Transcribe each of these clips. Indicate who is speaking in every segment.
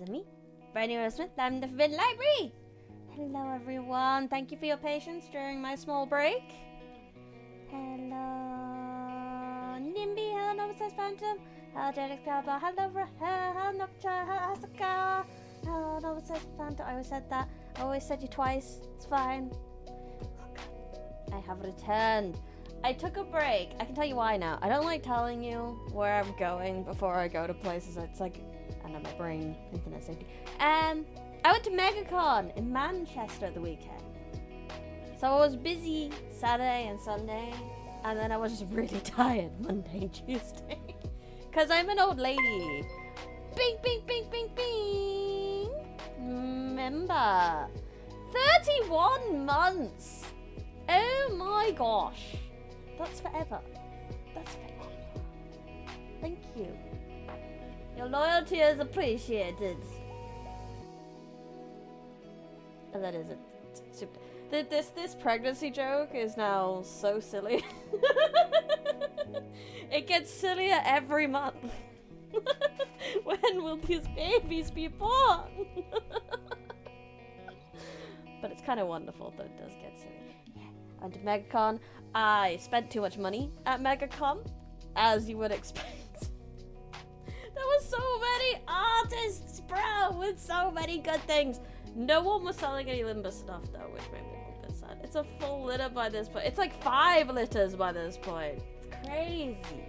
Speaker 1: is me, Brandon Smith. I'm the Forbidden Library. Hello, everyone. Thank you for your patience during my small break. Hello, Nimby. Hello, Novices Phantom. Hello, Jadex Calba. Hello, hello, Noctua. Hello, Asuka. Hello, Novices Phantom. I always said that. I always said you twice. It's fine. I have returned. I took a break. I can tell you why now. I don't like telling you where I'm going before I go to places. It's like, I know my brain, internet safety. I went to MegaCon in Manchester at the weekend. So I was busy Saturday and Sunday, and then I was just really tired Monday and Tuesday. Because I'm an old lady. Bing, bing, bing, bing, bing. Remember, 31 months. Oh my gosh. That's forever. That's forever. Thank you. Your loyalty is appreciated. And that is it. Super. This pregnancy joke is now so silly. It gets sillier every month. When will these babies be born? But it's kind of wonderful that it does get silly. Yeah. I went to MegaCon. I spent too much money at MegaCon, as you would expect. There were so many artists, bro, with so many good things. No one was selling any Limber stuff, though, which made me a little bit sad. It's a full litter by this point. It's like 5 litters by this point. It's crazy.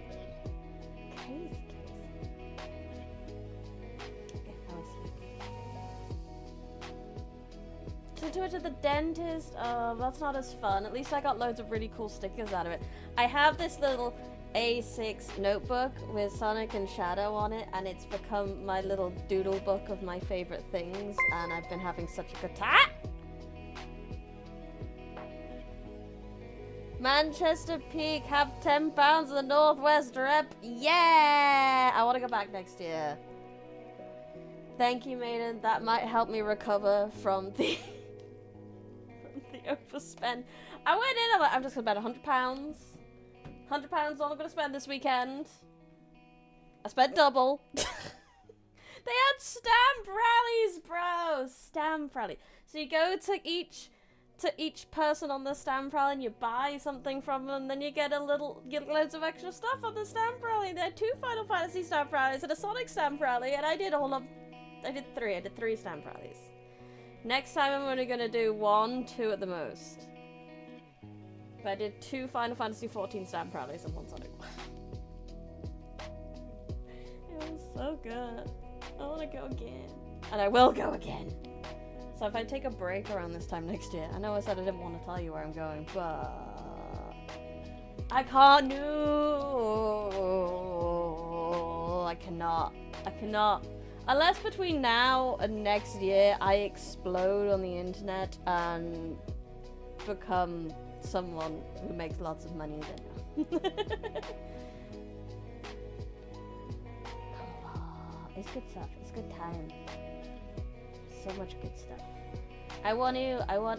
Speaker 1: Crazy. Okay, how is he? So too much at the dentist. That's not as fun. At least I got loads of really cool stickers out of it. I have this little A6 notebook with Sonic and Shadow on it, and it's become my little doodle book of my favorite things, and I've been having such a good time. Manchester Peak, have £10 of the Northwest rep. Yeah! I want to go back next year. Thank you, Maiden. That might help me recover from the overspend. I went in, I'm just gonna spend £100. £100 all I'm gonna spend this weekend. I spent double. They had stamp rallies, bro. Stamp rally. So you go to each person on the stamp rally and you buy something from them, and then you get loads of extra stuff on the stamp rally. There are 2 Final Fantasy stamp rallies and a Sonic stamp rally, and I did 3. I did 3 stamp rallies. Next time I'm only gonna do 1, 2 at the most. But I did 2 Final Fantasy 14 stamp rallies and 1 Sonic one. It was so good. I wanna go again. And I will go again. So if I take a break around this time next year, I know I said I didn't want to tell you where I'm going, but I can't do. I cannot. Unless between now and next year I explode on the internet and become someone who makes lots of money, then no. It's good stuff. It's good time. So much good stuff. I want,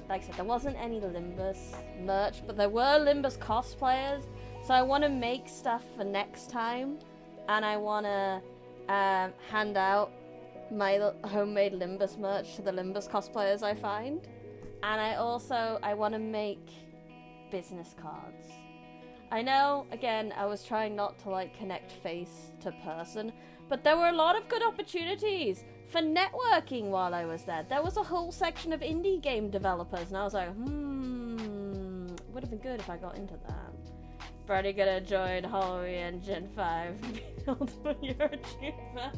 Speaker 1: like I said, there wasn't any Limbus merch, but there were Limbus cosplayers, so I want to make stuff for next time, and I want to hand out my homemade Limbus merch to the Limbus cosplayers I find, and I want to make business cards. I know, again, I was trying not to like connect face to person, but there were a lot of good opportunities for networking while I was there. There was a whole section of indie game developers, and I was like, would have been good if I got into that. Probably gonna join Halloween and Gen 5 build when you're a tuber.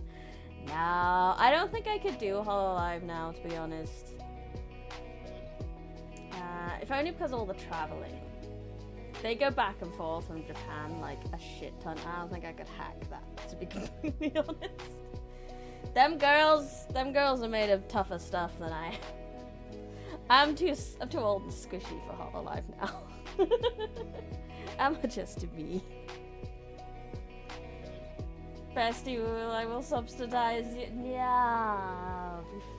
Speaker 1: No, I don't think I could do Hololive now, to be honest. If only because of all the traveling. They go back and forth from Japan like a shit ton. I don't think I could hack that, to be completely honest. Them girls are made of tougher stuff than I am. I'm too old and squishy for Hololive now. I'm just to be. Bestie, I will subsidize you. Yeah, I'll be fine.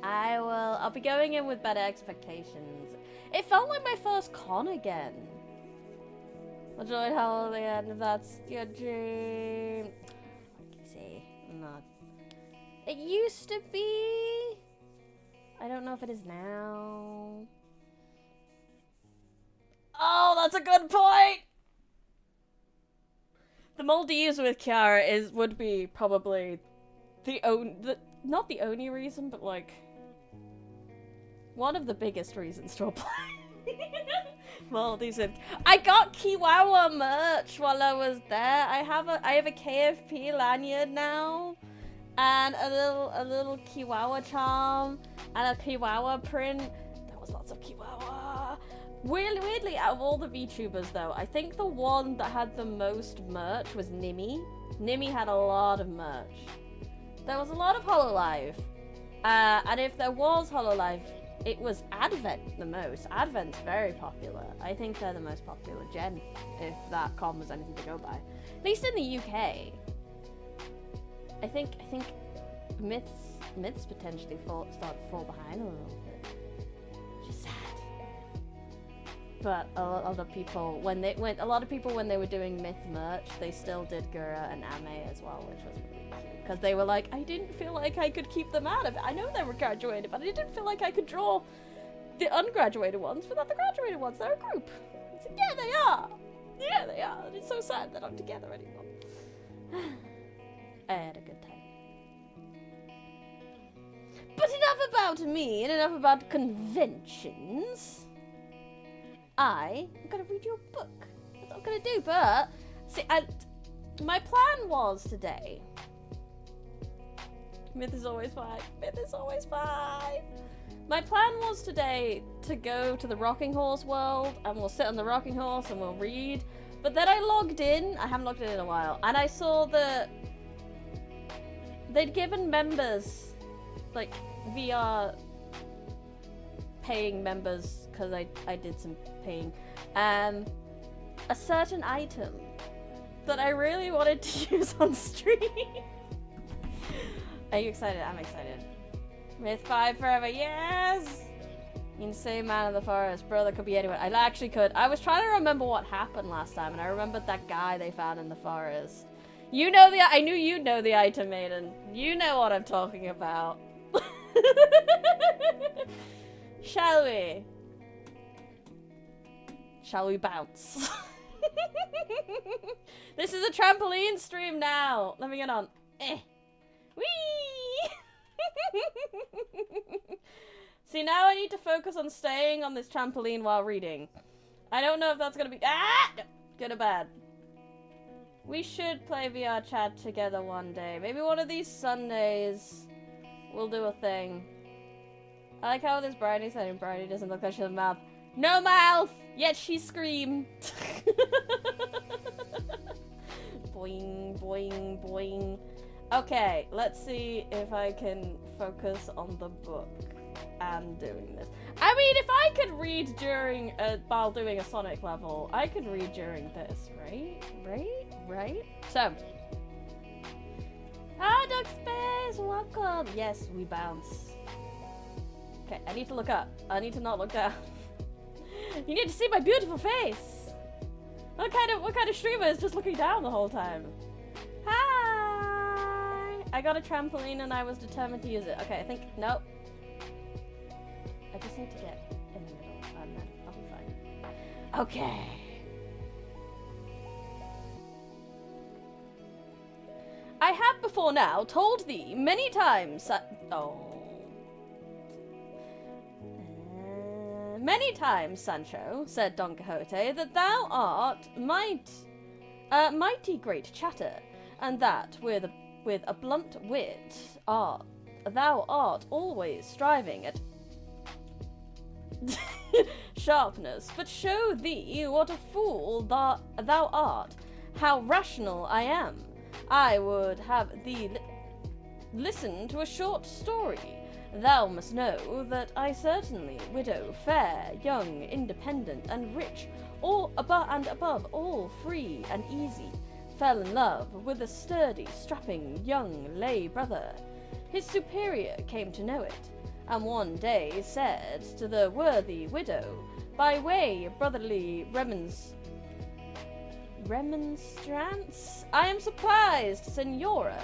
Speaker 1: I'll be going in with better expectations. It felt like my first con again. I'll join Halloween if that's your dream. See, I'm not. It used to be. I don't know if it is now. Oh, that's a good point! The Maldives with Kiara would be probably not the only reason, but like one of the biggest reasons to apply. Maldives. I got Kiwawa merch while I was there. I have a KFP lanyard now, and a little Kiwawa charm and a Kiwawa print. There was lots of Kiwawa. Weirdly, out of all the VTubers though, I think the one that had the most merch was Nimi. Nimi had a lot of merch. There was a lot of Hololive. And if there was Hololive, it was Advent the most. Advent's very popular. I think they're the most popular gen, if that com was anything to go by. At least in the UK. I think myths potentially start to fall behind a little bit. Which is sad. But a lot of people when they were doing myth merch, they still did Gura and Ame as well, which was really cute. Because they were like, I didn't feel like I could keep them out of it. I know they were graduated, but I didn't feel like I could draw the ungraduated ones without the graduated ones. They're a group. I said, yeah, they are. Yeah, they are. It's so sad that I'm together anymore. I had a good time. But enough about me and enough about conventions. I'm gonna read you a book. That's what I'm gonna do, but see, my plan was today. Myth is always fine. Myth is always fine. My plan was today to go to the Rocking Horse world, and we'll sit on the Rocking Horse and we'll read. But then I logged in. I haven't logged in a while, and I saw that they'd given members, like VR paying members, because I did some paying, a certain item that I really wanted to use on stream. Are you excited? I'm excited. Myth 5 forever, yes! Insane man of the forest, bro, that could be anyone. I actually could. I was trying to remember what happened last time, and I remembered that guy they found in the forest. You know I knew you'd know the item, Maiden. You know what I'm talking about. Shall we? Shall we bounce? This is a trampoline stream now. Let me get on. Whee! See, now I need to focus on staying on this trampoline while reading. I don't know if that's gonna be good or bad. We should play VR chat together one day. Maybe one of these Sundays we'll do a thing. I like how this Bridie said Bridie doesn't look like she has a mouth. No mouth! Yet she screamed. Boing, boing, boing. Okay, let's see if I can focus on the book and doing this. I mean, if I could read during while doing a Sonic level, I could read during this, right? Right? So, Duck Space, welcome. Yes, we bounce. Okay, I need to look up. I need to not look down. You need to see my beautiful face. What kind of streamer is just looking down the whole time? Hi. I got a trampoline and I was determined to use it. Okay, I think nope. I just need to get in the middle and then I'll be fine. Okay. I have before now told thee many times many times, Sancho, said Don Quixote, that thou art mighty great chatter, and that with a blunt wit thou art always striving at sharpness. But show thee what a fool thou art, how rational I am. I would have thee listen to a short story. Thou must know that I certainly, widow, fair, young, independent, and rich, above all free and easy, fell in love with a sturdy, strapping young lay brother. His superior came to know it, and one day said to the worthy widow, by way of brotherly remonstrance, I am surprised, Senora,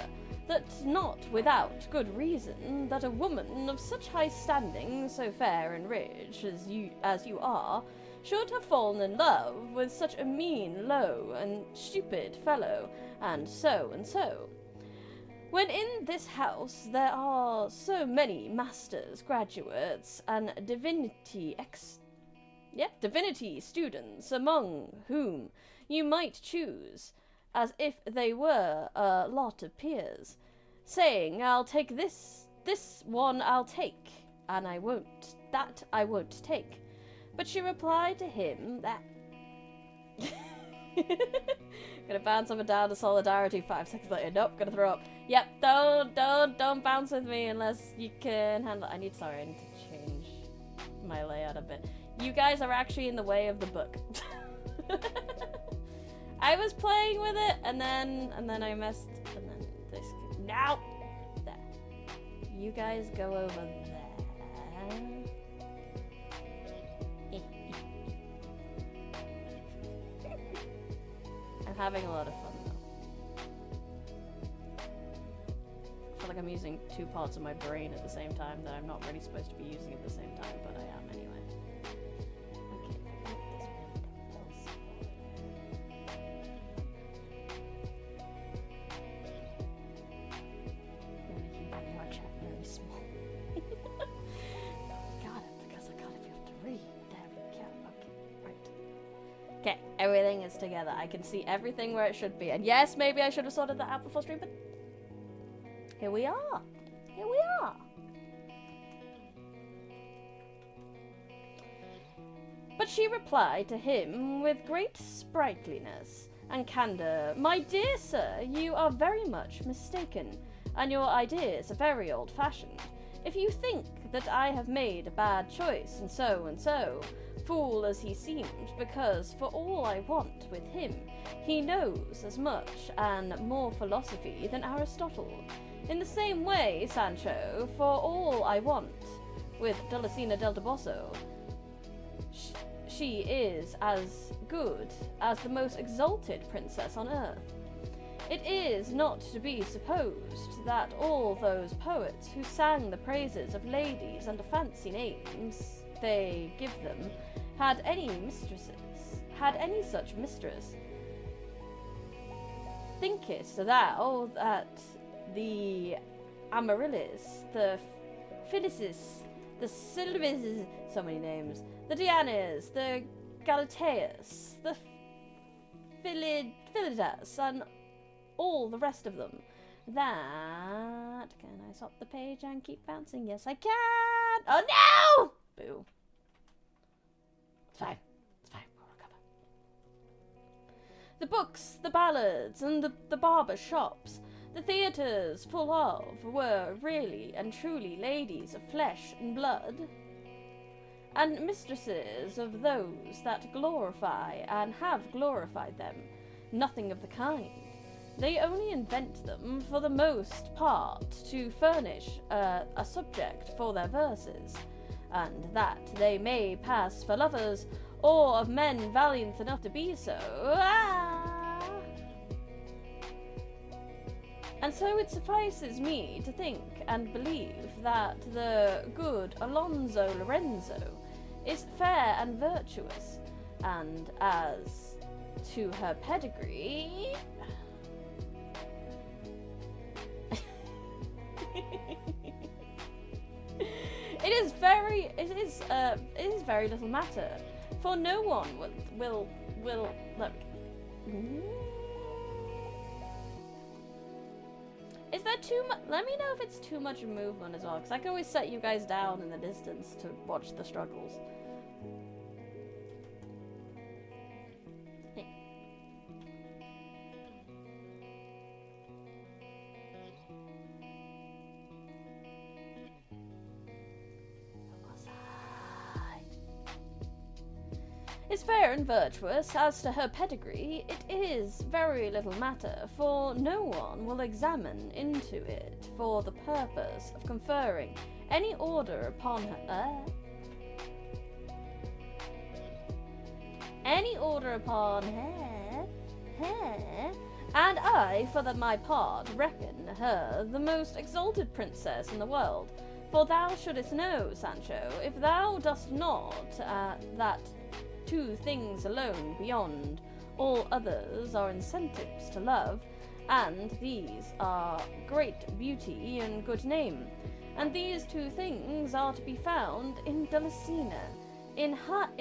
Speaker 1: that not without good reason that a woman of such high standing, so fair and rich as you are, should have fallen in love with such a mean, low, and stupid fellow, and so and so. When in this house there are so many masters, graduates, and divinity students, among whom you might choose, as if they were a lot of peers, saying, I'll take this one I'll take, and that I won't take. But she replied to him that... Gonna bounce up and down to solidarity 5 seconds later. Nope, gonna throw up. Yep, don't bounce with me unless you can handle... I need to change my layout a bit. You guys are actually in the way of the book. I was playing with it, and then I messed, and then this... Now! There. You guys go over there. I'm having a lot of fun, though. I feel like I'm using 2 parts of my brain at the same time that I'm not really supposed to be using at the same time, but I am anyway. Okay, everything is together. I can see everything where it should be. And yes, maybe I should have sorted that out before stream, but here we are. Here we are. But she replied to him with great sprightliness and candour, My dear sir, you are very much mistaken, and your ideas are very old-fashioned. If you think that I have made a bad choice, and so, fool as he seemed, because for all I want with him, he knows as much and more philosophy than Aristotle. In the same way, Sancho, for all I want with Dulcina del Toboso, she is as good as the most exalted princess on earth. It is not to be supposed that all those poets who sang the praises of ladies under fancy names they give them had any such mistress. Thinkest thou that the Amaryllis, the Phyllises, the Sylvises, so many names, the Dianas, the Galateas, the Philidas, and all the rest of them, that... Can I stop the page and keep bouncing? Yes, I can! Oh no! Boo. It's fine. It's fine. We'll recover. The books, the ballads, and the barber shops, the theatres full of, were really and truly ladies of flesh and blood, and mistresses of those that glorify and have glorified them. Nothing of the kind. They only invent them, for the most part, to furnish a subject for their verses, and that they may pass for lovers, or of men valiant enough to be so. And so it suffices me to think and believe that the good Alonso Lorenzo is fair and virtuous, and as to her pedigree... It is very little matter, for no one will look. Is there too much? Let me know if it's too much movement as well, because I can always set you guys down in the distance to watch the struggles. Is fair and virtuous. As to her pedigree, it is very little matter, for no one will examine into it for the purpose of conferring any order upon her. Any order upon her, And I, for my part, reckon her the most exalted princess in the world. For thou shouldest know, Sancho, if thou dost not, that two things alone beyond all others are incentives to love, and these are great beauty and good name. And these two things are to be found in Dulcinea, in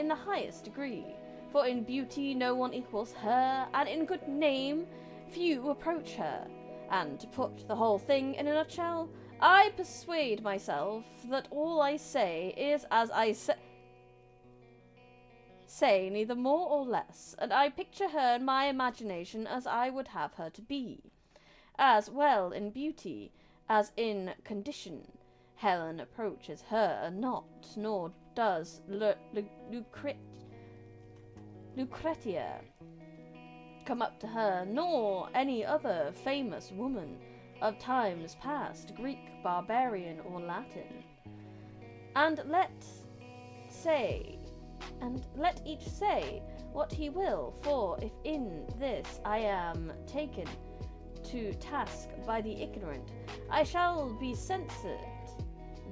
Speaker 1: the highest degree. For in beauty no one equals her, and in good name few approach her. And to put the whole thing in a nutshell, I persuade myself that all I say is as I say, neither more or less, and I picture her in my imagination as I would have her to be, as well in beauty as in condition. Helen approaches her not, nor does Lucretia come up to her, nor any other famous woman of times past, Greek, barbarian, or Latin. And let each say what he will, for if in this I am taken to task by the ignorant, I shall be censored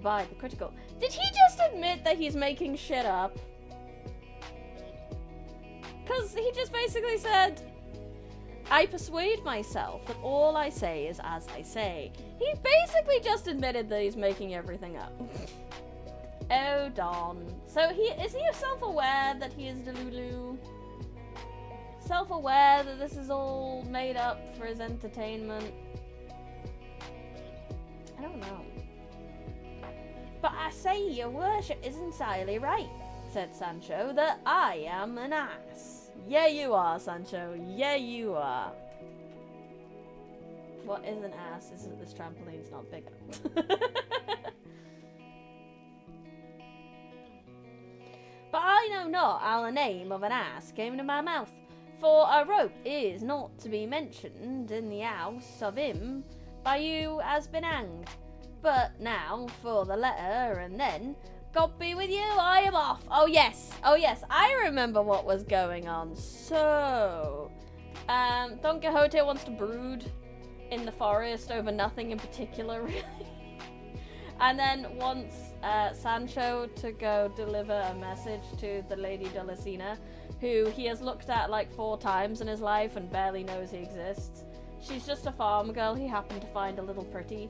Speaker 1: by the critical. Did he just admit that he's making shit up? Because he just basically said, I persuade myself that all I say is as I say. He basically just admitted that he's making everything up. Oh, Don. So is he self-aware that he is Delulu? Self-aware that this is all made up for his entertainment? I don't know. But I say your worship is entirely right, said Sancho, that I am an ass. Yeah, you are, Sancho. Yeah, you are. What is an ass is that this trampoline's not big enough. But I know not how the name of an ass came into my mouth, for a rope is not to be mentioned in the house of him by you has been hanged. But now for the letter, and then, God be with you, I am off. Oh yes, I remember what was going on. So, Don Quixote wants to brood in the forest over nothing in particular, really. And then wants Sancho to go deliver a message to the Lady Dulcinea, who he has looked at like 4 times in his life and barely knows he exists. She's just a farm girl he happened to find a little pretty.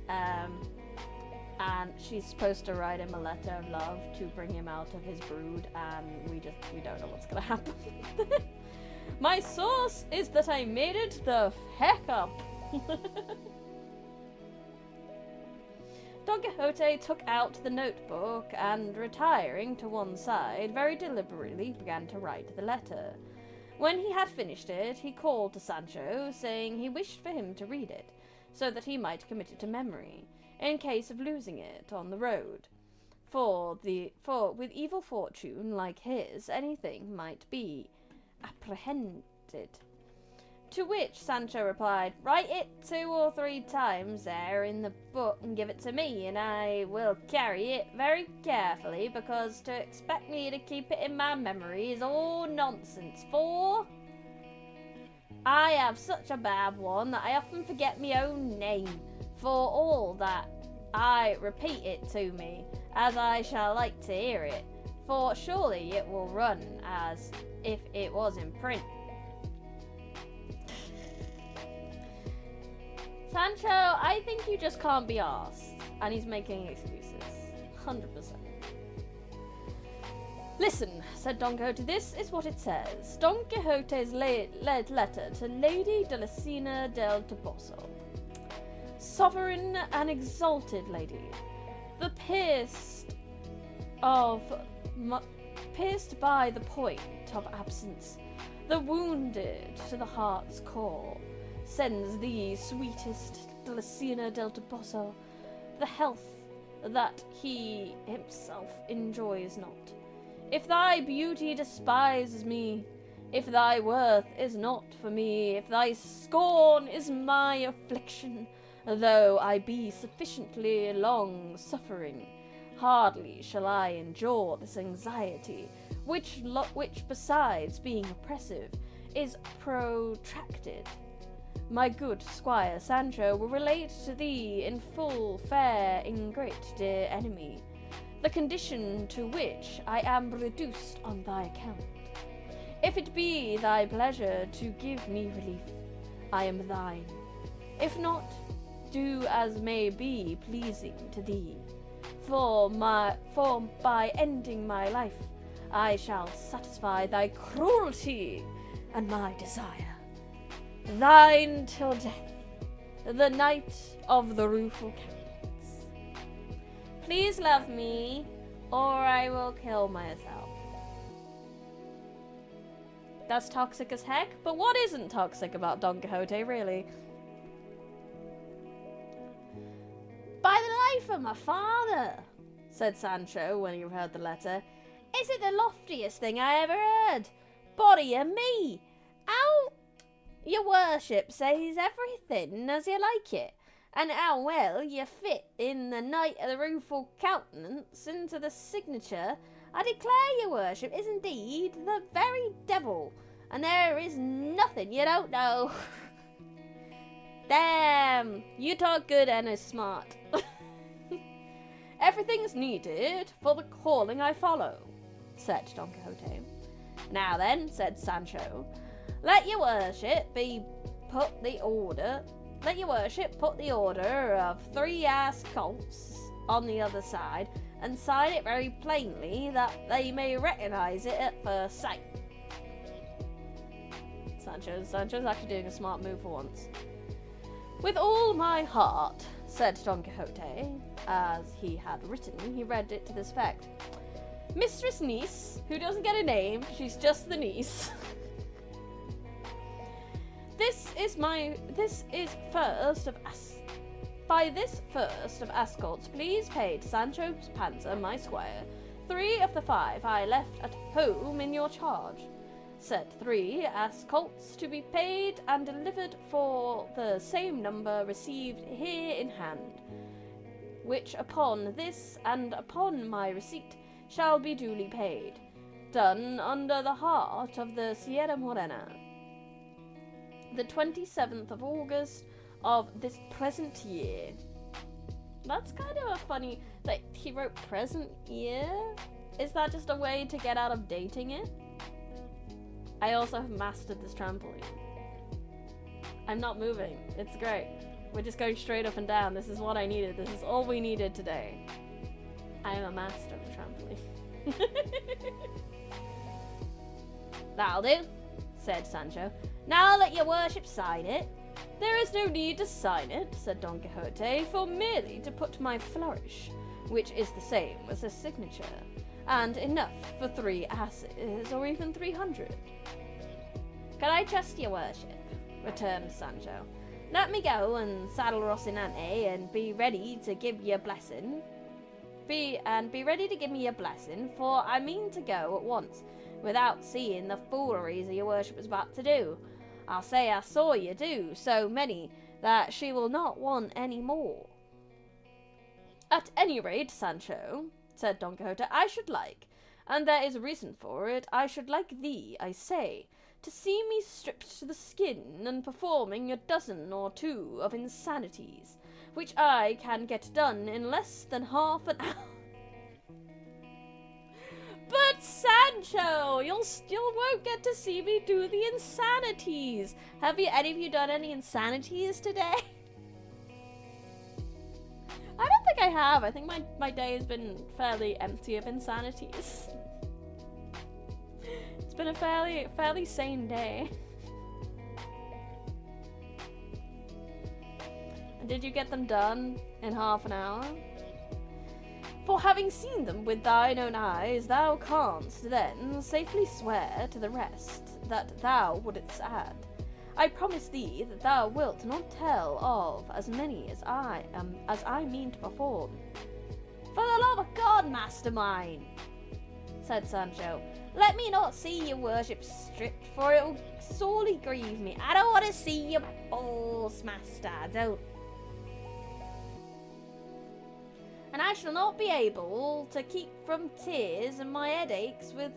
Speaker 1: And she's supposed to write him a letter of love to bring him out of his brood, and we don't know what's gonna happen. My source is that I made it the heck up. Don Quixote took out the notebook and, retiring to one side, very deliberately began to write the letter. When he had finished it, he called to Sancho, saying he wished for him to read it, so that he might commit it to memory, in case of losing it on the road. For with evil fortune like his, anything might be apprehended. To which Sancho replied, write it 2 or 3 times there in the book and give it to me, and I will carry it very carefully, because to expect me to keep it in my memory is all nonsense, for I have such a bad one that I often forget my own name, for all that I repeat it to me, as I shall like to hear it, for surely it will run as if it was in print. Sancho, I think you just can't be arsed, and he's making excuses. 100%. Listen, said Don Quixote, this is what it says. Don Quixote's letter to Lady Dulcinea del Toboso. Sovereign and exalted lady, the pierced by the point of absence, the wounded to the heart's core, sends thee, sweetest Dulcinea del Toboso, the health that he himself enjoys not. If thy beauty despises me, if thy worth is not for me, if thy scorn is my affliction, though I be sufficiently long-suffering, hardly shall I endure this anxiety, which besides being oppressive, is protracted my good squire Sancho will relate to thee in full, fair, ingrate, dear enemy, the condition to which I am reduced on thy account. If it be thy pleasure to give me relief, I am thine. If not, do as may be pleasing to thee. For by ending my life, I shall satisfy thy cruelty and my desire. Thine till death, the Knight of the Rueful Countenance. Please love me, or I will kill myself. That's toxic as heck, but what isn't toxic about Don Quixote, really? By the life of my father, said Sancho when he heard the letter, is it the loftiest thing I ever heard? Body o' me! How your worship says everything as you like it, and how well you fit in the Knight of the Rueful Countenance into the signature. I declare your worship is indeed the very devil, and there is nothing you don't know. Damn, you talk good and is smart. Everything's needed for the calling I follow, said Don Quixote. Now then, said Sancho, let your worship put the order of 3 ass colts on the other side, and sign it very plainly that they may recognize it at first sight. Sancho's actually doing a smart move for once. With all my heart, said Don Quixote, as he had written. He read it to this effect. Mistress Niece, who doesn't get a name, she's just the niece. By this first of Ascolts, please pay to Sancho Panza, my squire, 3 of the 5 I left at home in your charge. Said 3 Ascolts to be paid and delivered for the same number received here in hand, which upon this and upon my receipt shall be duly paid, done under the heart of the Sierra Morena, the 27th of August of this present year. That's kind of a funny, like, he wrote present year? Is that just a way to get out of dating it? I also have mastered this trampoline. I'm not moving. It's great. We're just going straight up and down. This is what I needed. This is all we needed today. I am a master of the trampoline. That'll do, said Sancho. Now let your worship sign it. There is no need to sign it, said Don Quixote, for merely to put my flourish, which is the same as a signature, and enough for 3 asses, or even 300. Can I trust your worship? Returned Sancho. Let me go and saddle Rocinante and be ready to give you a blessing. Be ready to give me a blessing, for I mean to go at once, without seeing the fooleries that your worship is about to do. I'll say I saw you do so many that she will not want any more. At any rate, Sancho, said Don Quixote, I should like, and there is reason for it, I should like thee, I say, to see me stripped to the skin and performing a dozen or 2 of insanities, which I can get done in less than half an hour. But Sancho, you still won't get to see me do the insanities. Have any of you done any insanities today? I don't think I have. I think my day has been fairly empty of insanities. It's been a fairly sane day. And did you get them done in half an hour? For having seen them with thine own eyes, thou canst then safely swear to the rest that thou wouldst add. I promise thee that thou wilt not tell of as many as I mean to perform. For the love of God, master mine, said Sancho, let me not see your worship stripped, for it will sorely grieve me. I don't want to see your balls, master, I don't. And I shall not be able to keep from tears and my headaches with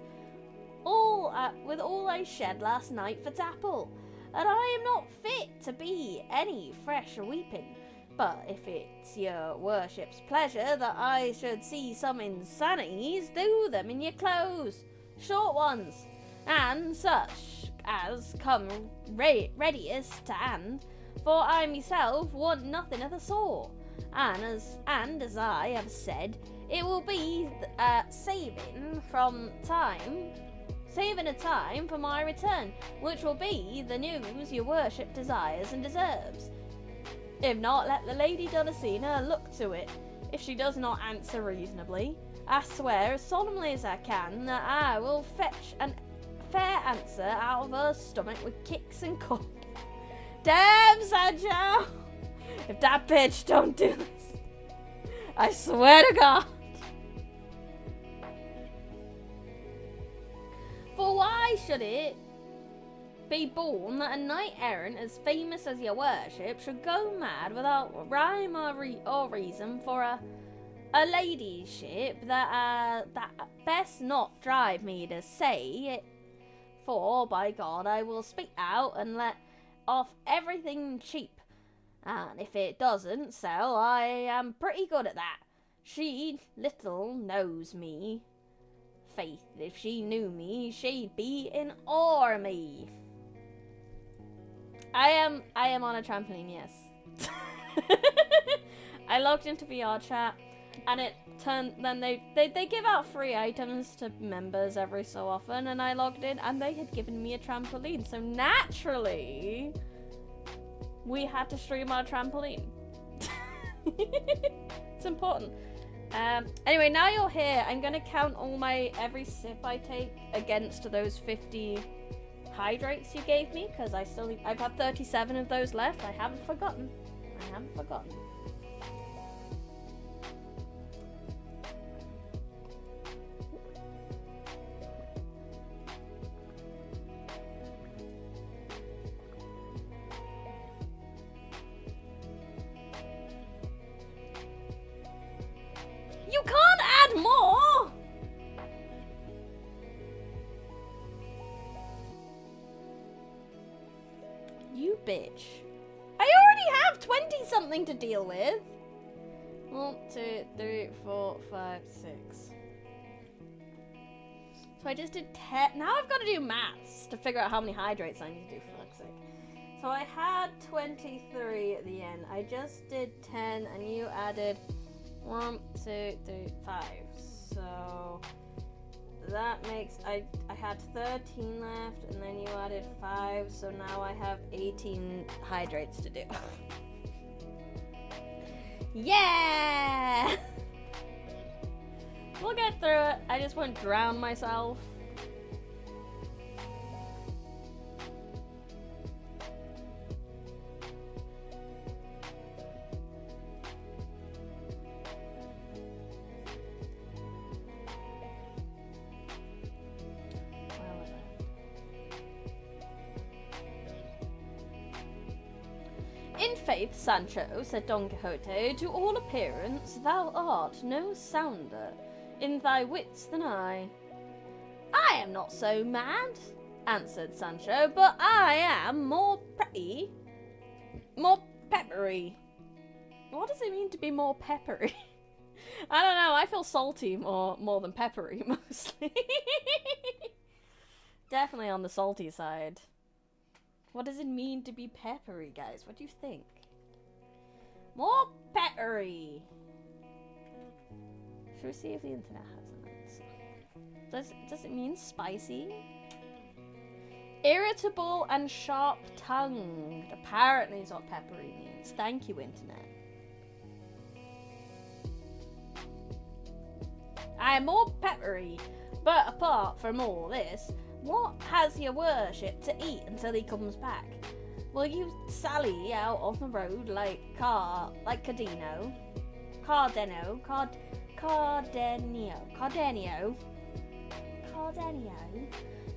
Speaker 1: all I shed last night for Dapple. and I am not fit to be any fresh weeping. But if it's your worship's pleasure that I should see some insanities, do them in your clothes, short ones, and such as come readiest to hand, for I myself want nothing of the sort, and as I have said, it will be saving a time for my return, which will be the news your worship desires and deserves. If not, let the Lady Dulcina look to it. If she does not answer reasonably, I swear as solemnly as I can that I will fetch a fair answer out of her stomach with kicks and cuffs. Damn, Sancho! If that bitch don't do this, I swear to God. For why should it be born that a knight errant as famous as your worship should go mad without rhyme or reason for a ladyship that best not drive me to say it? For by God I will speak out and let off everything cheap, and if it doesn't sell, I am pretty good at that. She little knows me. Faith, if she knew me, she'd be in awe of me. I am on a trampoline, yes. I logged into VR chat, and it turned. Then they give out free items to members every so often, and I logged in, and they had given me a trampoline. So naturally, we had to stream our trampoline. It's important. Anyway, now you're here, I'm gonna count every sip I take against those 50 hydrates you gave me, because I've had 37 of those left. I haven't forgotten. You can't add more! You bitch. I already have 20-something to deal with. 1, 2, 3, 4, 5, 6. So I just did 10. Now I've got to do maths to figure out how many hydrates I need to do, for fuck's sake. So I had 23 at the end. I just did 10 and you added 1, 2, 3, 5. So that makes I had 13 left, and then you added 5, so now I have 18 hydrates to do. Yeah! We'll get through it. I just won't drown myself. In faith, Sancho, said Don Quixote, to all appearance thou art no sounder in thy wits than I. I am not so mad, answered Sancho, but I am more peppery. What does it mean to be more peppery? I don't know, I feel salty more than peppery, mostly. Definitely on the salty side. What does it mean to be peppery, guys? What do you think? More peppery. Should we see if the internet has an answer? Does it mean spicy? Irritable and sharp-tongued. Apparently is what peppery means. Thank you, internet. I am more peppery, but apart from all this, what has your worship to eat until he comes back? Will you sally out on the road like Cardenio,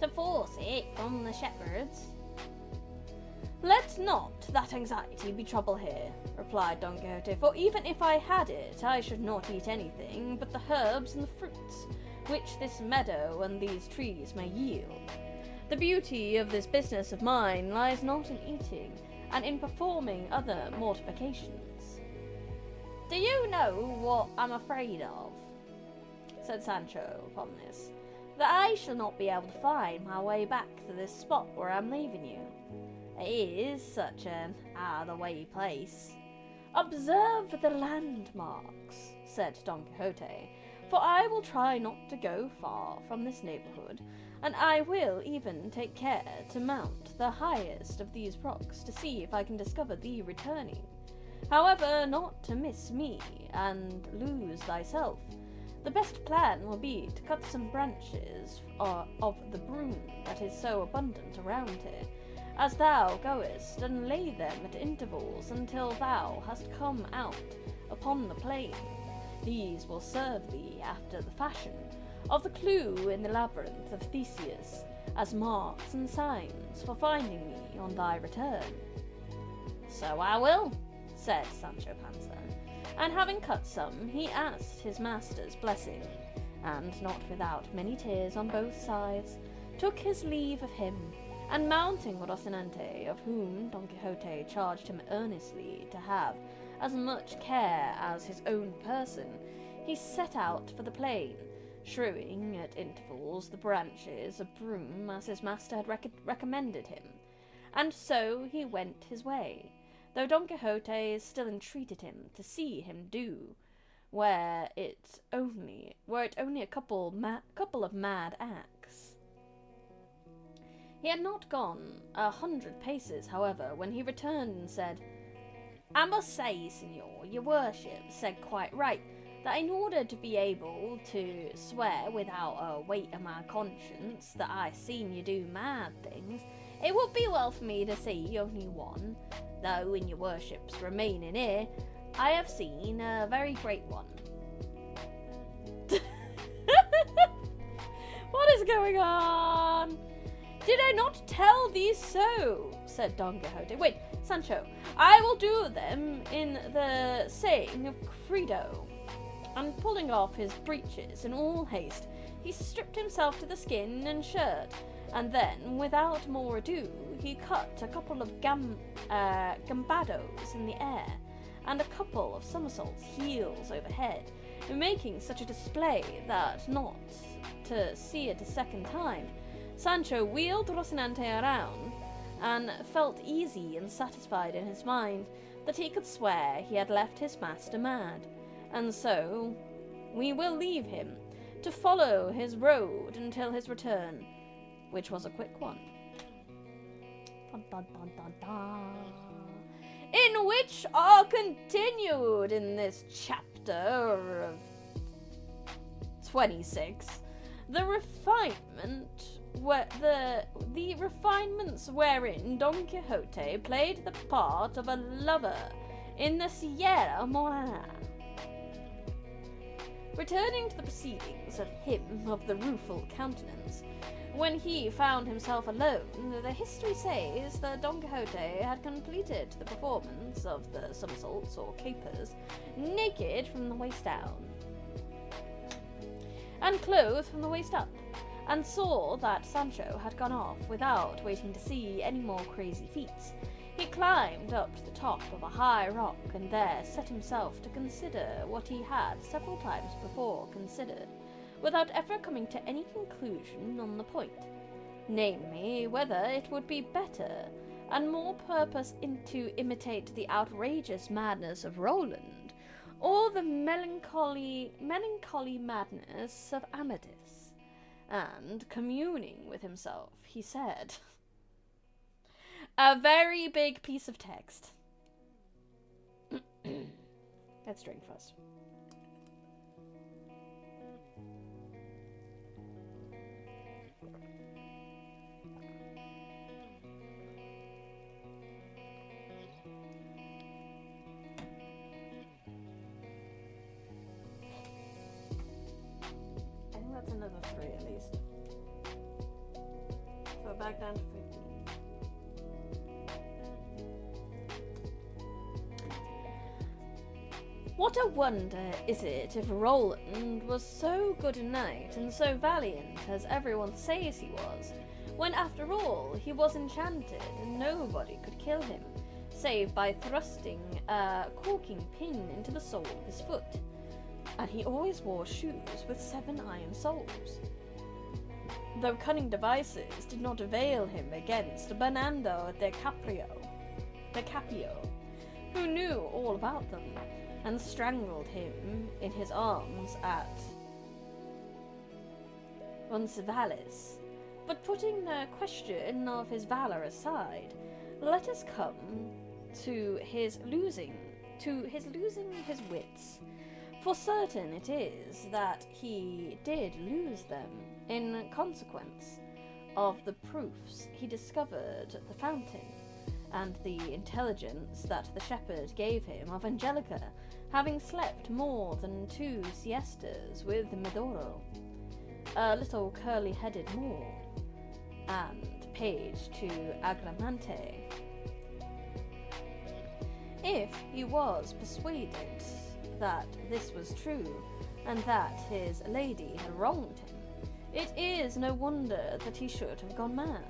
Speaker 1: to force it from the shepherds? Let not that anxiety be trouble here, replied Don Quixote, for even if I had it, I should not eat anything but the herbs and the fruits which this meadow and these trees may yield. The beauty of this business of mine lies not in eating, and in performing other mortifications. Do you know what I'm afraid of? Said Sancho upon this. That I shall not be able to find my way back to this spot where I'm leaving you. It is such an out-of-the-way place. Observe the landmarks, said Don Quixote, for I will try not to go far from this neighbourhood, and I will even take care to mount the highest of these rocks to see if I can discover thee returning. However, not to miss me and lose thyself. The best plan will be to cut some branches of the broom that is so abundant around here, as thou goest, and lay them at intervals until thou hast come out upon the plain. These will serve thee after the fashion of the clue in the labyrinth of Theseus, as marks and signs for finding me on thy return. So I will, said Sancho Panza, and having cut some, he asked his master's blessing, and not without many tears on both sides, took his leave of him, and mounting Rocinante, of whom Don Quixote charged him earnestly to have as much care as his own person, he set out for the plain, shrewing at intervals the branches of broom as his master had recommended him, and so he went his way, though Don Quixote still entreated him to see him do, were it only a couple of mad acts. He had not gone 100 paces, however, when he returned and said, I must say, Signor, your worship said quite right, that in order to be able to swear without a weight of my conscience that I seen you do mad things, it would be well for me to see only one, though in your worship's remaining here, I have seen a very great one. What is going on? Did I not tell thee so? Said Don Quixote. Wait, Sancho, I will do them in the saying of Credo. And pulling off his breeches in all haste, he stripped himself to the skin and shirt, and then, without more ado, he cut a couple of gambados in the air, and a couple of somersaults heels over head, making such a display that, not to see it a second time, Sancho wheeled Rocinante around, and felt easy and satisfied in his mind that he could swear he had left his master mad, and so we will leave him to follow his road until his return, which was a quick one. Dun, dun, dun, dun, dun. In which are continued in this chapter of 26 the refinements wherein Don Quixote played the part of a lover in the Sierra Morena. Returning to the proceedings of him of the rueful countenance, when he found himself alone, the history says that Don Quixote had completed the performance of the somersaults or capers, naked from the waist down, and clothed from the waist up, and saw that Sancho had gone off without waiting to see any more crazy feats. He climbed up to the top of a high rock, and there set himself to consider what he had several times before considered, without ever coming to any conclusion on the point, namely, whether it would be better and more purpose to imitate the outrageous madness of Roland, or the melancholy madness of Amadis. And, communing with himself, he said, a very big piece of text. Let's drink first. I think that's another 3 at least. So back down to 15. What a wonder is it if Roland was so good a knight and so valiant as everyone says he was, when after all he was enchanted and nobody could kill him, save by thrusting a corking pin into the sole of his foot. And he always wore shoes with 7 iron soles. Though cunning devices did not avail him against Bernardo de Capio, who knew all about them, and strangled him in his arms at Roncesvalles. But putting the question of his valour aside, let us come to his losing his wits. For certain it is that he did lose them in consequence of the proofs he discovered at the fountain, and the intelligence that the shepherd gave him of Angelica having slept more than 2 siestas with Medoro, a little curly-headed Moor, and page to Agramante. If he was persuaded that this was true, and that his lady had wronged him, it is no wonder that he should have gone mad.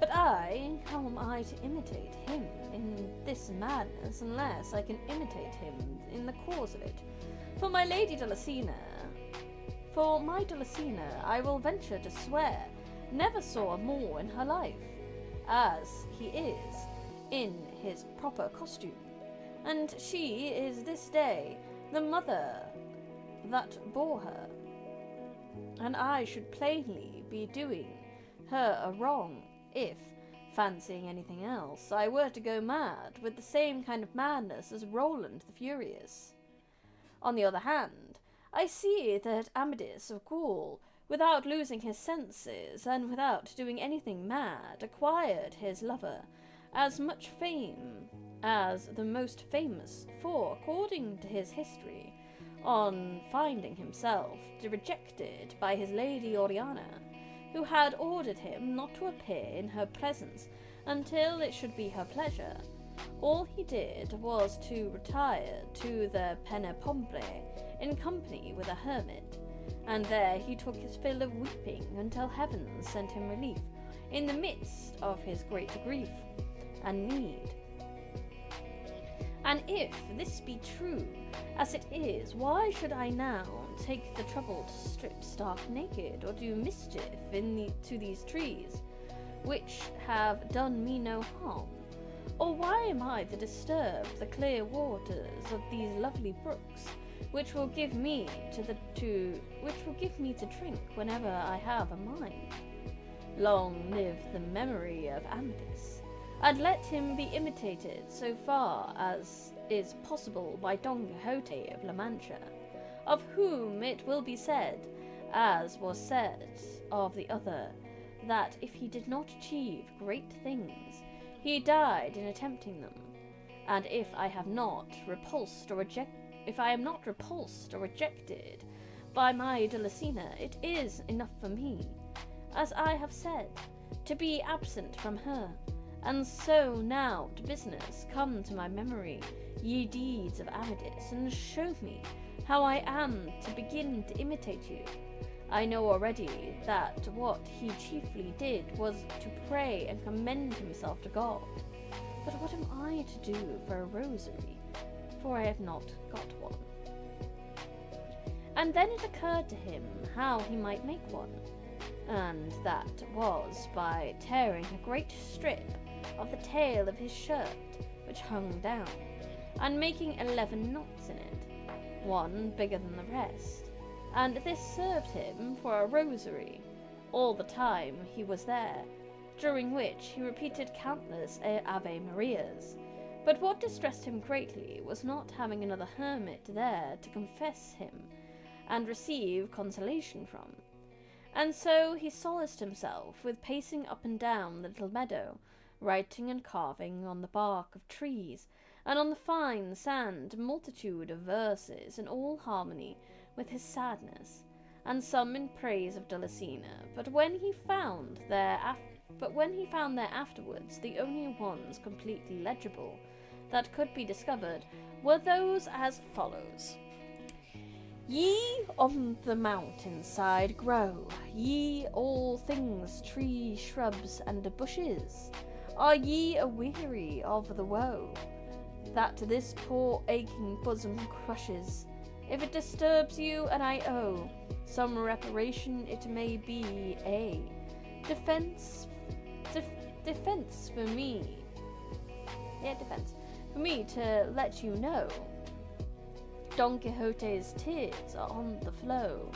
Speaker 1: But how am I to imitate him in this madness unless I can imitate him in the cause of it? For my Dulcina, I will venture to swear, never saw a Moor in her life, as he is, in his proper costume, and she is this day the mother that bore her, and I should plainly be doing her a wrong if, fancying anything else, I were to go mad with the same kind of madness as Roland the Furious. On the other hand, I see that Amadis of Gaul, without losing his senses and without doing anything mad, acquired his lover as much fame as the most famous, for, according to his history, on finding himself rejected by his lady Oriana, who had ordered him not to appear in her presence until it should be her pleasure, all he did was to retire to the Penepombre in company with a hermit, and there he took his fill of weeping until heaven sent him relief in the midst of his great grief and need. And if this be true, as it is, why should I now take the trouble to strip stark naked, or do mischief to these trees, which have done me no harm? Or why am I to disturb the clear waters of these lovely brooks, which will give me to drink whenever I have a mind? Long live the memory of Amadis, and let him be imitated so far as is possible by Don Quixote of La Mancha, of whom it will be said, as was said of the other, that if he did not achieve great things, he died in attempting them. And if I am not repulsed or rejected by my Dulcina, it is enough for me, as I have said, to be absent from her. And so now to business, come to my memory, ye deeds of Amadis, and show me how I am to begin to imitate you. I know already that what he chiefly did was to pray and commend himself to God. But what am I to do for a rosary? For I have not got one. And then it occurred to him how he might make one, and that was by tearing a great strip of the tail of his shirt, which hung down, and making 11 knots in it, one bigger than the rest, and this served him for a rosary all the time he was there, during which he repeated countless Ave Marias. But what distressed him greatly was not having another hermit there to confess him and receive consolation from, and so he solaced himself with pacing up and down the little meadow, writing and carving on the bark of trees, and on the fine sand multitude of verses in all harmony with his sadness, and some in praise of Dulcina. But when he found there afterwards the only ones completely legible that could be discovered were those as follows: Ye on the mountainside grow, ye all things, trees, shrubs, and bushes. Are ye aweary of the woe that this poor aching bosom crushes? If it disturbs you, and I owe some reparation, it may be a defense for me. Yeah, defense for me to let you know. Don Quixote's tears are on the flow,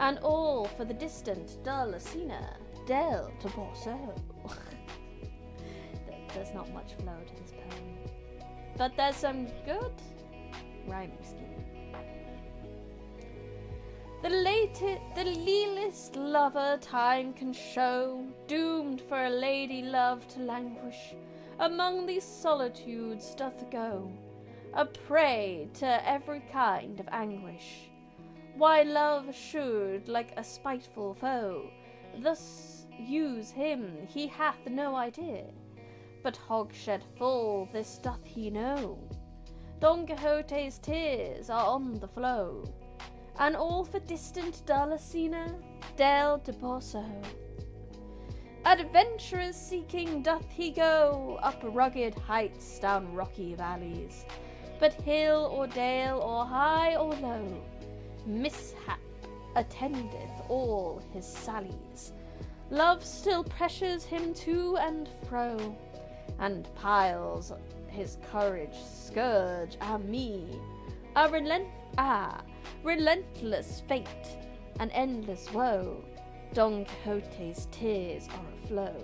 Speaker 1: and all for the distant Dulcinea del Toboso. There's not much flow to this poem, but there's some good rhyming scheme. The lealest lover time can show, doomed for a lady love to languish, among these solitudes doth go, a prey to every kind of anguish. Why love should, like a spiteful foe, thus use him, he hath no idea, but hogshed full this doth he know. Don Quixote's tears are on the flow, and all for distant Dulcinea del Toboso. Adventurers seeking doth he go, up rugged heights, down rocky valleys, but hill or dale or high or low, mishap attendeth all his sallies. Love still pressures him to and fro, and piles his courage scourge me. Relentless fate, and endless woe, Don Quixote's tears are aflow,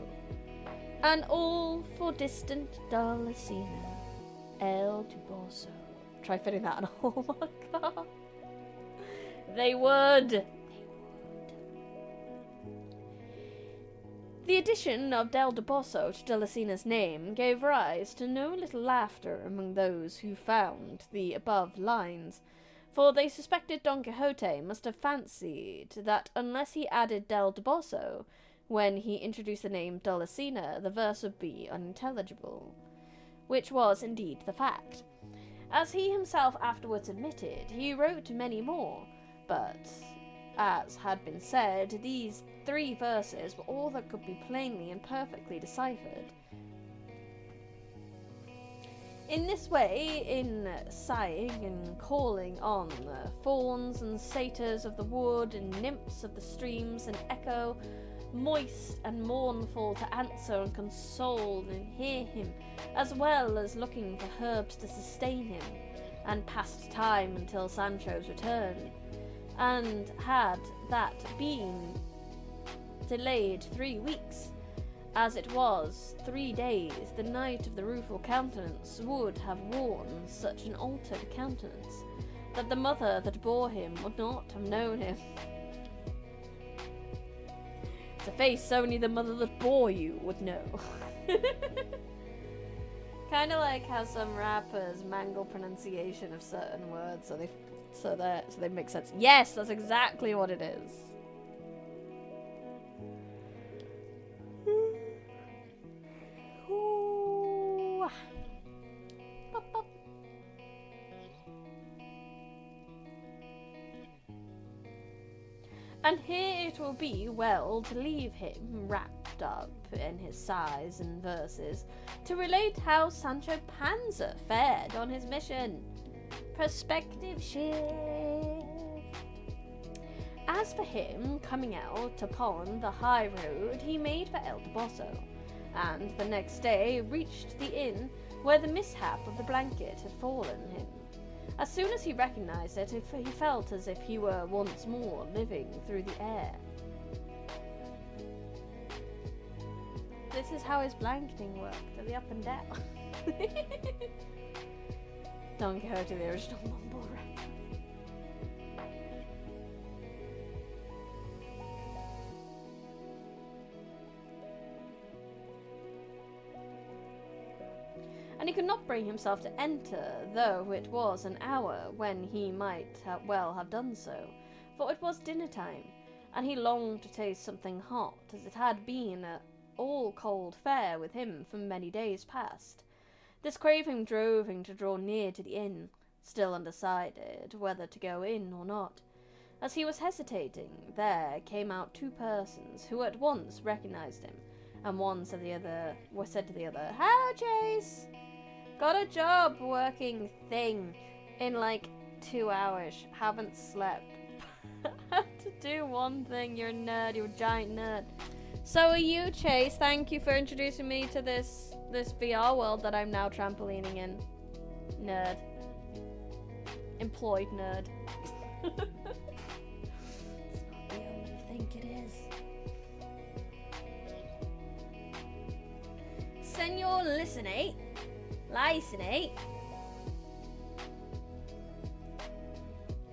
Speaker 1: and all for distant Dulcinea el Toboso. Try fitting that in a Hallmark card. They would. The addition of del Toboso to Dulcinea's name gave rise to no little laughter among those who found the above lines, for they suspected Don Quixote must have fancied that unless he added del Toboso when he introduced the name Dulcinea, the verse would be unintelligible, which was indeed the fact. As he himself afterwards admitted, he wrote many more, but, as had been said, these 3 verses were all that could be plainly and perfectly deciphered. In this way, in sighing and calling on the fauns and satyrs of the wood and nymphs of the streams, and echo, moist and mournful, to answer and console and hear him, as well as looking for herbs to sustain him, and passed time until Sancho's return, and had that been delayed 3 weeks, as it was 3 days, the Knight of the Rueful Countenance would have worn such an altered countenance, that the mother that bore him would not have known him. It's a face only the mother that bore you would know. Kinda like how some rappers mangle pronunciation of certain words so they make sense. Yes, that's exactly what it is. And here it will be well to leave him wrapped up in his sighs and verses, to relate how Sancho Panza fared on his mission. Perspective shift. As for him, coming out upon the high road, he made for El Toboso, and the next day reached the inn where the mishap of the blanket had fallen him. As soon as he recognized it, he felt as if he were once more living through the air. This is how his blanketing worked, the up and down. Don Quixote, the original mumble rap. And he could not bring himself to enter, though it was an hour when he might well have done so, for it was dinner time, and he longed to taste something hot, as it had been all cold fare with him for many days past. This craving drove him to draw near to the inn, still undecided whether to go in or not. As he was hesitating, there came out two persons who at once recognized him, and one said to the other, "Hello, Chase! Got a job working thing in like 2 hours. Haven't slept. Have to do one thing. You're a nerd. You're a giant nerd." So are you, Chase. Thank you for introducing me to this VR world that I'm now trampolining in. Nerd. Employed nerd. It's not the old you think it is. Senor Listenate.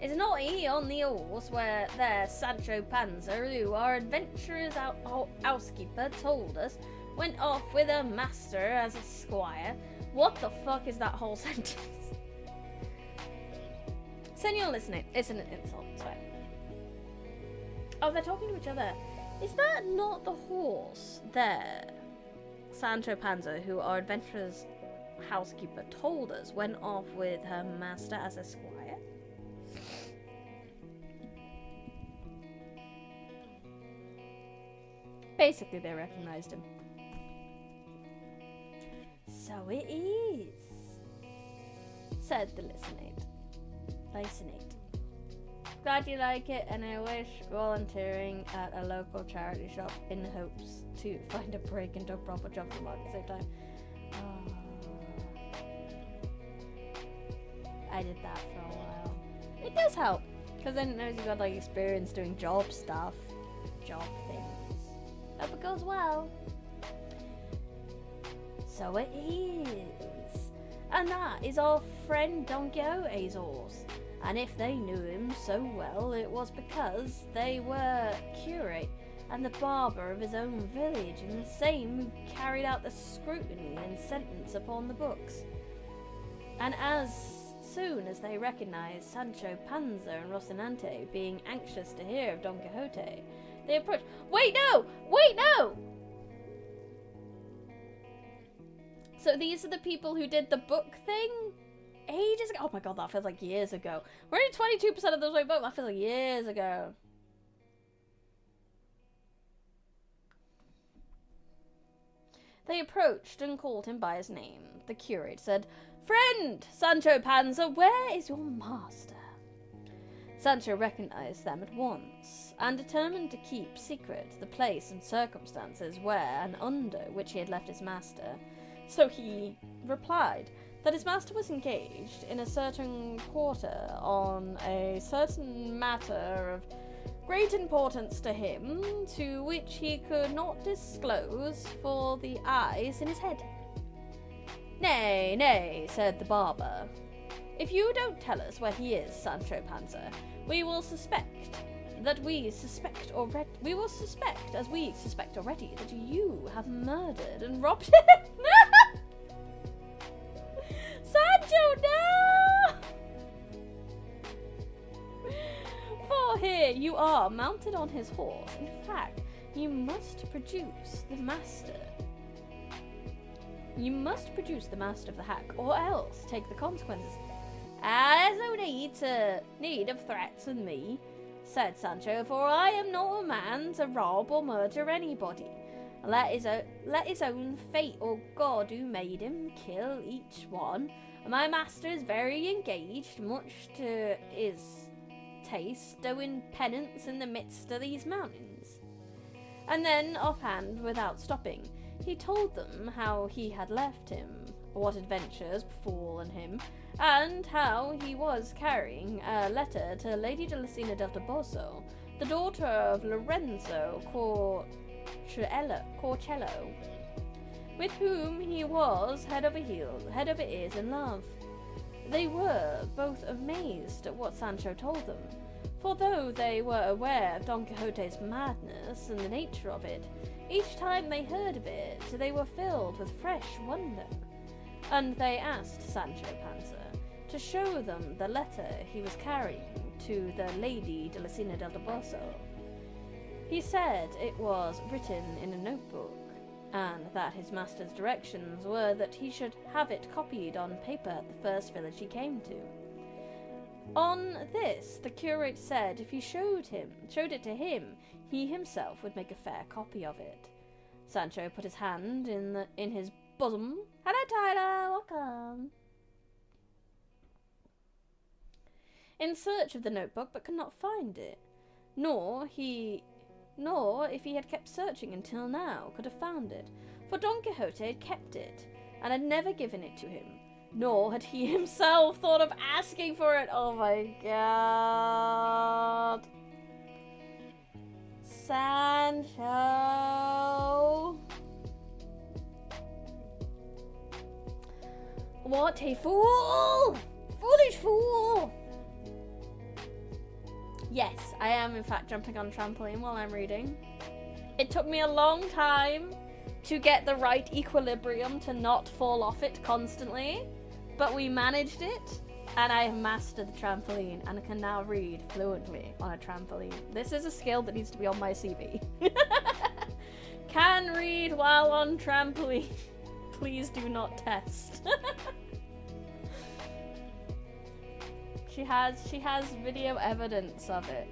Speaker 1: Is not he on the horse where there's Sancho Panza, who our adventurer's housekeeper told us went off with her master as a squire? What the fuck is that whole sentence? Senor Listenate. It's an insult, swear. Oh, they're talking to each other. Is that not the horse there? Sancho Panza, who our adventurer's housekeeper told us went off with her master as a squire? Basically, they recognized him. So it is, said the Listenate. Glad you like it, and I wish volunteering at a local charity shop in hopes to find a break into a proper job at the same time. I did that for a while. It does help, because I didn't know you got like experience doing job things. Hope it goes well. So it is. And that is our friend Don Quixote's horse. And if they knew him so well, it was because they were curate and the barber of his own village, and the same who carried out the scrutiny and sentence upon the books. And as soon as they recognized Sancho Panza and Rocinante being anxious to hear of Don Quixote, they approached. Wait, no! So these are the people who did the book thing? Ages ago. Oh my god, that feels like years ago. We're only 22% of those way vote. That feels like years ago. They approached and called him by his name. The curate said, "Friend, Sancho Panza, where is your master?" Sancho recognized them at once, and determined to keep secret the place and circumstances where and under which he had left his master. So he replied that his master was engaged in a certain quarter on a certain matter of great importance to him, to which he could not disclose for the eyes in his head. Nay, said the barber. If you don't tell us where he is, Sancho Panza, we will suspect as we suspect already that you have murdered and robbed him. Sancho, no! For here you are, mounted on his horse. In fact, you must produce the master. You must produce the master of the hack, or else take the consequences. There's no need of threats with me, said Sancho, for I am not a man to rob or murder anybody. Let his own fate or God who made him kill each one. My master is very engaged, much to his taste, doing penance in the midst of these mountains. And then, offhand, without stopping, he told them how he had left him, what adventures befallen him, and how he was carrying a letter to Lady Delisina del Toboso, the daughter of Lorenzo Corcello, with whom he was head over ears in love. They were both amazed at what Sancho told them, for though they were aware of Don Quixote's madness and the nature of it, each time they heard of it, they were filled with fresh wonder, and they asked Sancho Panza to show them the letter he was carrying to the Lady Delisina del Toboso. He said it was written in a notebook, and that his master's directions were that he should have it copied on paper at the first village he came to. On this, the curate said if he showed it to him, he himself would make a fair copy of it. Sancho put his hand in his bosom. Hello, Tyler, welcome. In search of the notebook, but could not find it. Nor if he had kept searching until now, could have found it. For Don Quixote had kept it, and had never given it to him. Nor had he himself thought of asking for it. Oh my god. Sancho. What a fool! Foolish fool! Yes, I am in fact jumping on a trampoline while I'm reading. It took me a long time to get the right equilibrium to not fall off it constantly, but we managed it, and I have mastered the trampoline and can now read fluently on a trampoline. This is a skill that needs to be on my CV. Can read while on trampoline. Please do not test. She has video evidence of it.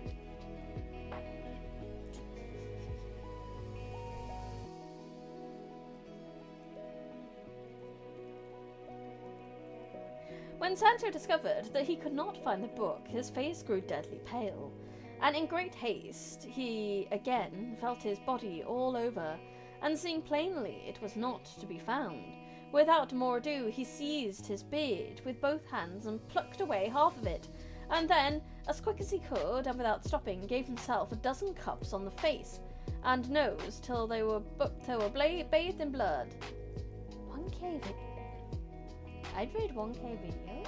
Speaker 1: When Sancho discovered that he could not find the book, his face grew deadly pale, and in great haste he again felt his body all over, and seeing plainly it was not to be found, without more ado he seized his beard with both hands and plucked away half of it, and then, as quick as he could and without stopping, gave himself a dozen cuffs on the face and nose till they were bathed in blood. 1K I'd read 1K videos.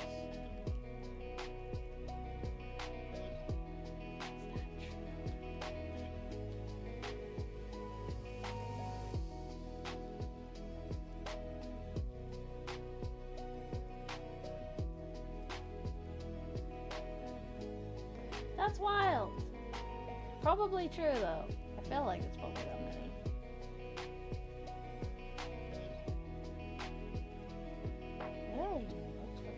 Speaker 1: That's wild. Probably true though. I feel like it's probably that many. Really do look for that.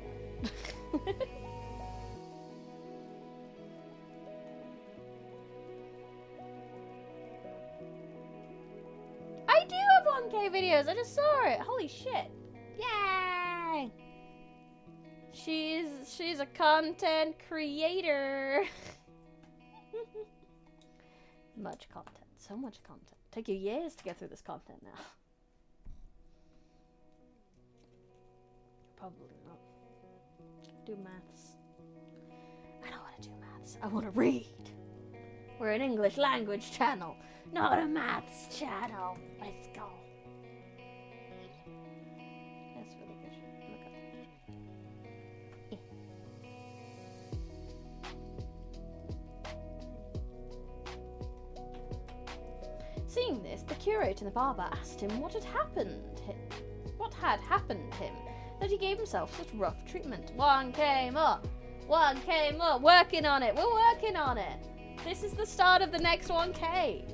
Speaker 1: I do have 1K videos. I just saw it. Holy shit. Yay! She's a content creator. Much content. So much content. Take you years to get through this content now. Probably not. Do maths. I don't want to do maths. I want to read. We're an English language channel, not a maths channel. Let's go. That's really good. Look up. Seeing this, the curate and the barber asked him what had happened to him, that he gave himself such rough treatment. 1K more! 1K more! Working on it! We're working on it! This is the start of the next 1K!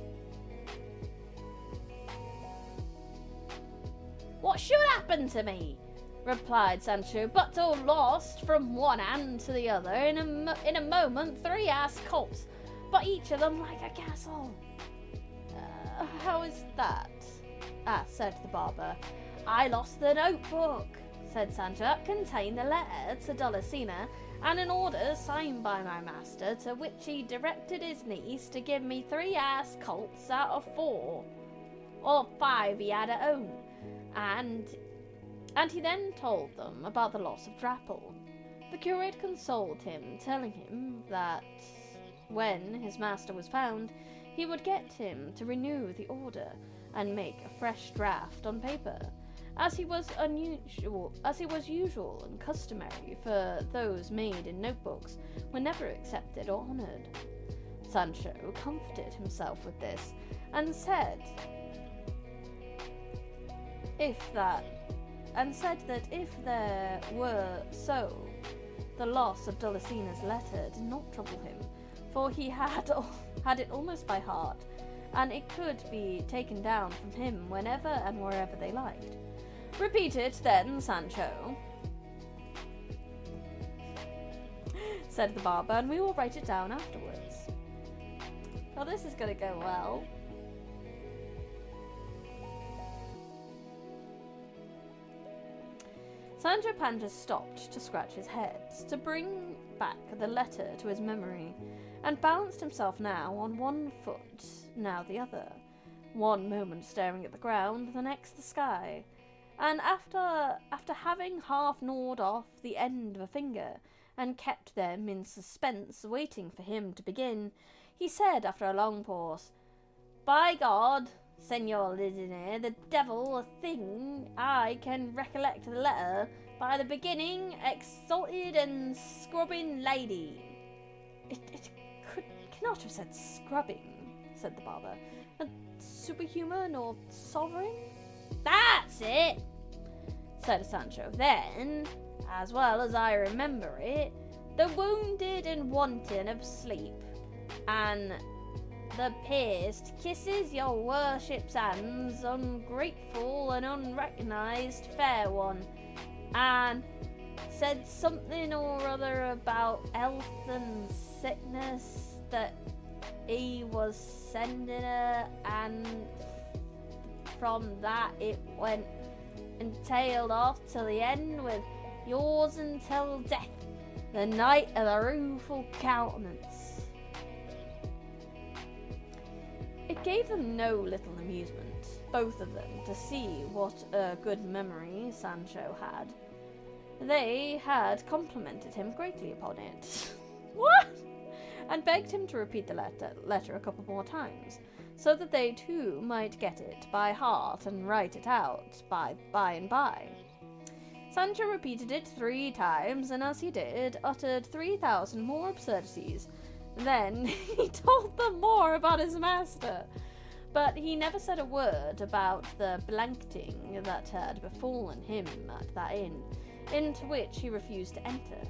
Speaker 1: What should happen to me? Replied Sancho, but all lost from one hand to the other in a moment 3 ass colts, but each of them like a castle. How is that? Said the barber. I lost the notebook, said Sancho, that contained the letter to Dulcinea and an order signed by my master, to which he directed his niece to give me 3 ass colts out of 4, or 5 he had at home, and he then told them about the loss of Drapple. The curate consoled him, telling him that when his master was found, he would get him to renew the order and make a fresh draft on paper, as was usual and customary, for those made in notebooks were never accepted or honoured. Sancho comforted himself with this, and said that if there were so, the loss of Dulcinea's letter did not trouble him, for he had it almost by heart, and it could be taken down from him whenever and wherever they liked. Repeat it then, Sancho, said the barber, and we will write it down afterwards. Well, this is going to go well. Sancho Panza stopped to scratch his head, to bring back the letter to his memory, and balanced himself now on one foot, now the other, one moment staring at the ground, the next the sky, and after having half gnawed off the end of a finger, and kept them in suspense, waiting for him to begin, he said after a long pause, "By God, Senor Listener, the devil a thing I can recollect the letter by the beginning, exalted and scrubbing lady." It cannot have said scrubbing, said the barber. A superhuman or sovereign? That's it, said Sancho. Then, as well as I remember it, the wounded and wanton of sleep, and the pierced kisses your worship's hands, ungrateful and unrecognised fair one, and said something or other about health and sickness that he was sending her, and from that it went and tailed off till the end with yours until death, the knight of the rueful countenance. It gave them no little amusement, both of them, to see what a good memory Sancho had. They had complimented him greatly upon it. What? And begged him to repeat the letter a couple more times, so that they too might get it by heart and write it out by and by. Sancho repeated it 3 times, and as he did, uttered 3,000 more absurdities. Then he told them more about his master, but he never said a word about the blanketing that had befallen him at that inn, into which he refused to enter.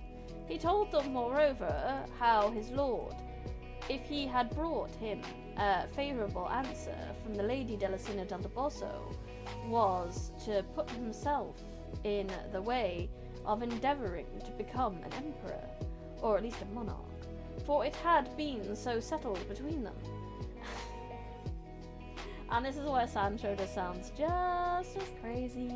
Speaker 1: He told them, moreover, how his lord, if he had brought him a favourable answer from the Lady Delisina del Toboso, was to put himself in the way of endeavouring to become an emperor, or at least a monarch, for it had been so settled between them. And this is where Sancho just sounds just as crazy.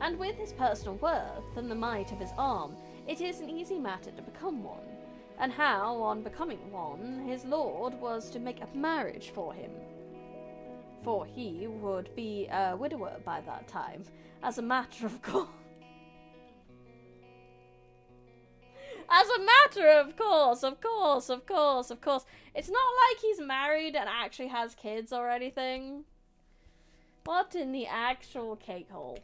Speaker 1: And with his personal worth and the might of his arm, it is an easy matter to become one, and how, on becoming one, his lord was to make a marriage for him, for he would be a widower by that time, as a matter of course. As a matter of course. It's not like he's married and actually has kids or anything. What in the actual cake hole?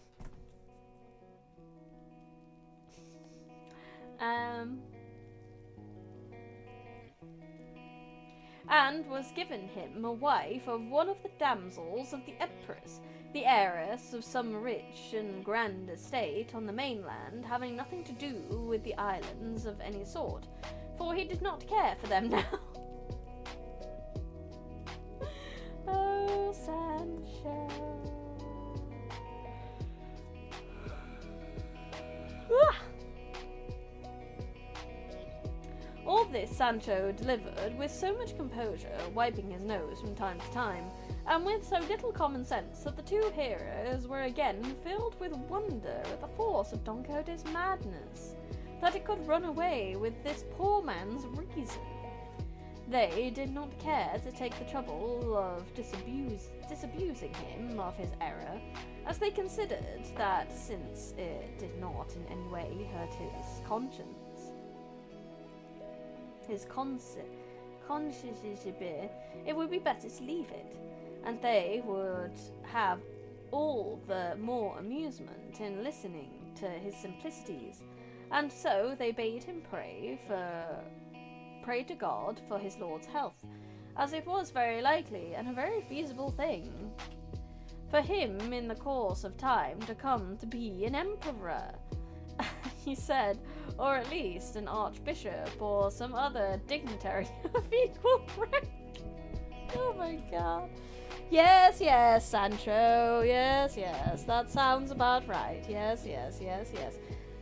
Speaker 1: And was given him a wife of one of the damsels of the Empress, the heiress of some rich and grand estate on the mainland, having nothing to do with the islands of any sort, for he did not care for them now. Oh, Sancho. All this Sancho delivered with so much composure, wiping his nose from time to time, and with so little common sense that the two hearers were again filled with wonder at the force of Don Quixote's madness, that it could run away with this poor man's reason. They did not care to take the trouble of disabusing him of his error, as they considered that since it did not in any way hurt his conscience, it would be better to leave it, and they would have all the more amusement in listening to his simplicities, and so they bade him pray to God for his lord's health, as it was very likely and a very feasible thing for him in the course of time to come to be an emperor, he said, or at least an archbishop or some other dignitary of equal rank. Oh my god. Yes, Sancho, yes, that sounds about right. Yes.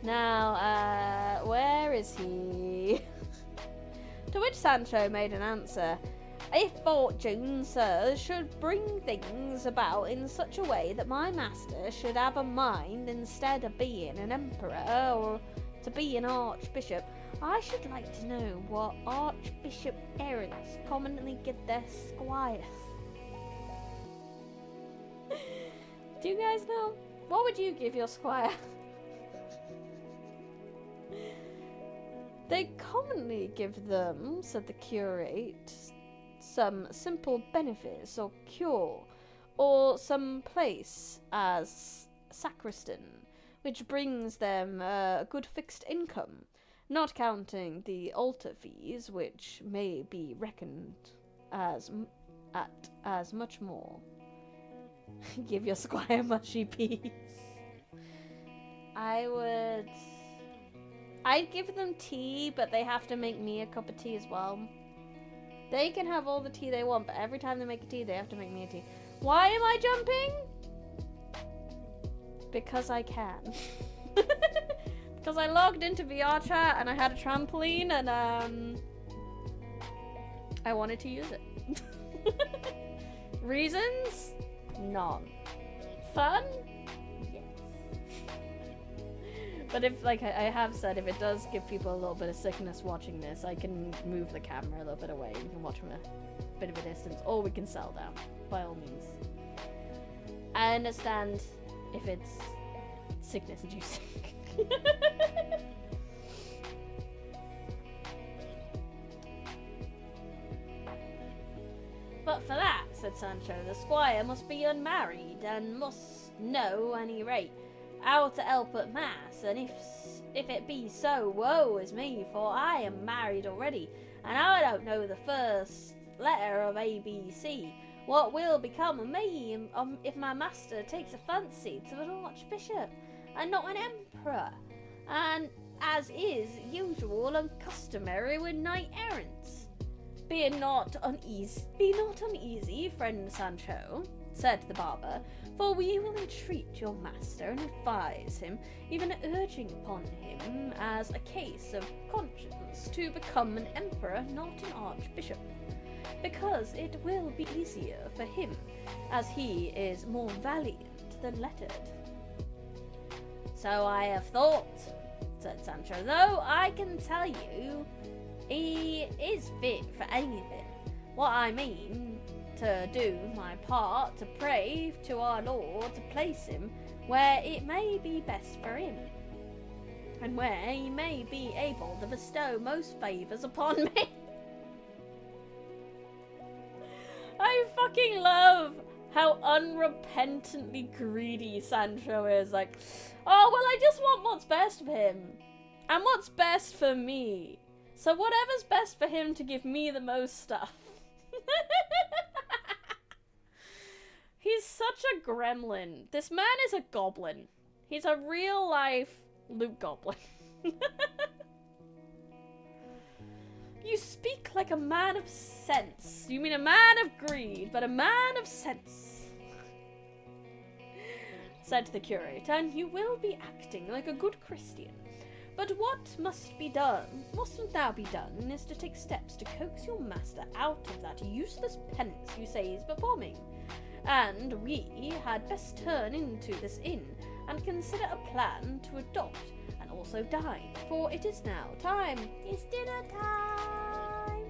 Speaker 1: Now, where is he? To which Sancho made an answer. If fortune, sir, should bring things about in such a way that my master should have a mind instead of being an emperor or to be an archbishop, I should like to know what archbishop errants commonly give their squires. Do you guys know? What would you give your squire? They commonly give them, said the curate, some simple benefice or cure, or some place as sacristan, which brings them a good fixed income, not counting the altar fees, which may be reckoned as much more. Give your squire mushy peas. I'd give them tea, but they have to make me a cup of tea as well. They can have all the tea they want, but every time they make a tea, they have to make me a tea. Why am I jumping? Because I can. Because I logged into VR chat and I had a trampoline and I wanted to use it. Reasons? None. Fun? Yes. But if, like I have said, if it does give people a little bit of sickness watching this, I can move the camera a little bit away. You can watch from a bit of a distance, or we can settle down, by all means. I understand if it's sickness inducing. But for that, said Sancho, the squire must be unmarried and must know any rate how to help at mass, and if it be so, woe is me, for I am married already, and I don't know the first letter of ABC. What will become of me if my master takes a fancy to an archbishop and not an emperor, and as is usual and customary with knight errants? Be not uneasy, friend Sancho, said the barber, for we will entreat your master and advise him, even urging upon him as a case of conscience to become an emperor, not an archbishop, because it will be easier for him, as he is more valiant than lettered. So I have thought, said Sancho, though I can tell you he is fit for anything. What I mean to do my part to pray to our Lord to place him where it may be best for him, and where he may be able to bestow most favours upon me. I fucking love how unrepentantly greedy Sancho is. Like, oh, well, I just want what's best for him. And what's best for me. So whatever's best for him to give me the most stuff. He's such a gremlin. This man is a goblin. He's a real life Luke Goblin. You speak like a man of sense. You mean a man of greed, but a man of sense, said the curate, and you will be acting like a good Christian. But what must now be done, is to take steps to coax your master out of that useless penance you say he's performing. And we had best turn into this inn, and consider a plan to adopt, and also dine, for it is now time. It's dinner time.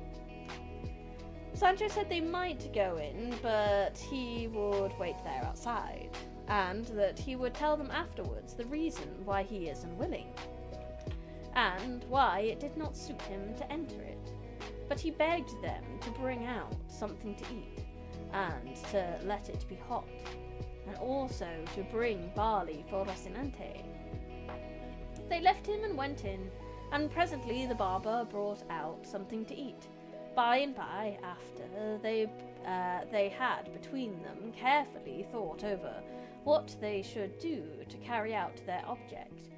Speaker 1: Sancho said they might go in, but he would wait there outside, and that he would tell them afterwards the reason why he is unwilling, and why it did not suit him to enter it. But he begged them to bring out something to eat, and to let it be hot, and also to bring barley for Rocinante. They left him and went in, and presently the barber brought out something to eat. By and by, after they had between them carefully thought over what they should do to carry out their object,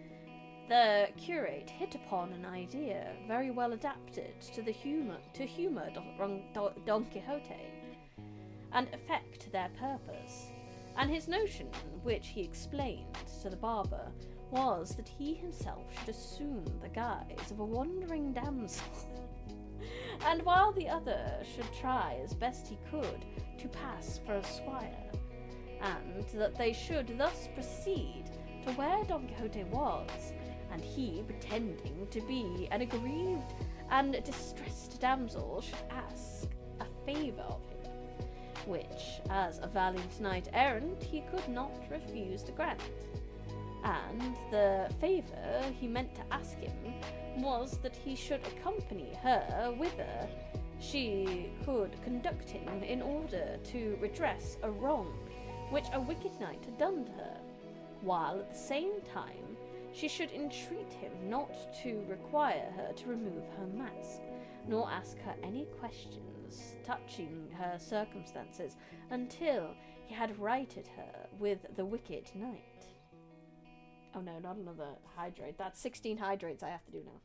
Speaker 1: the curate hit upon an idea very well adapted to humour Don Quixote, and effect their purpose. And his notion, which he explained to the barber, was that he himself should assume the guise of a wandering damsel, and while the other should try as best he could to pass for a squire, and that they should thus proceed to where Don Quixote was, and he, pretending to be an aggrieved and distressed damsel, should ask a favour of him, which, as a valiant knight-errant, he could not refuse to grant. And the favour he meant to ask him was that he should accompany her whither she could conduct him in order to redress a wrong which a wicked knight had done to her, while at the same time she should entreat him not to require her to remove her mask, nor ask her any questions touching her circumstances until he had righted her with the wicked knight. Oh no, not another hydrate. That's 16 hydrates I have to do now.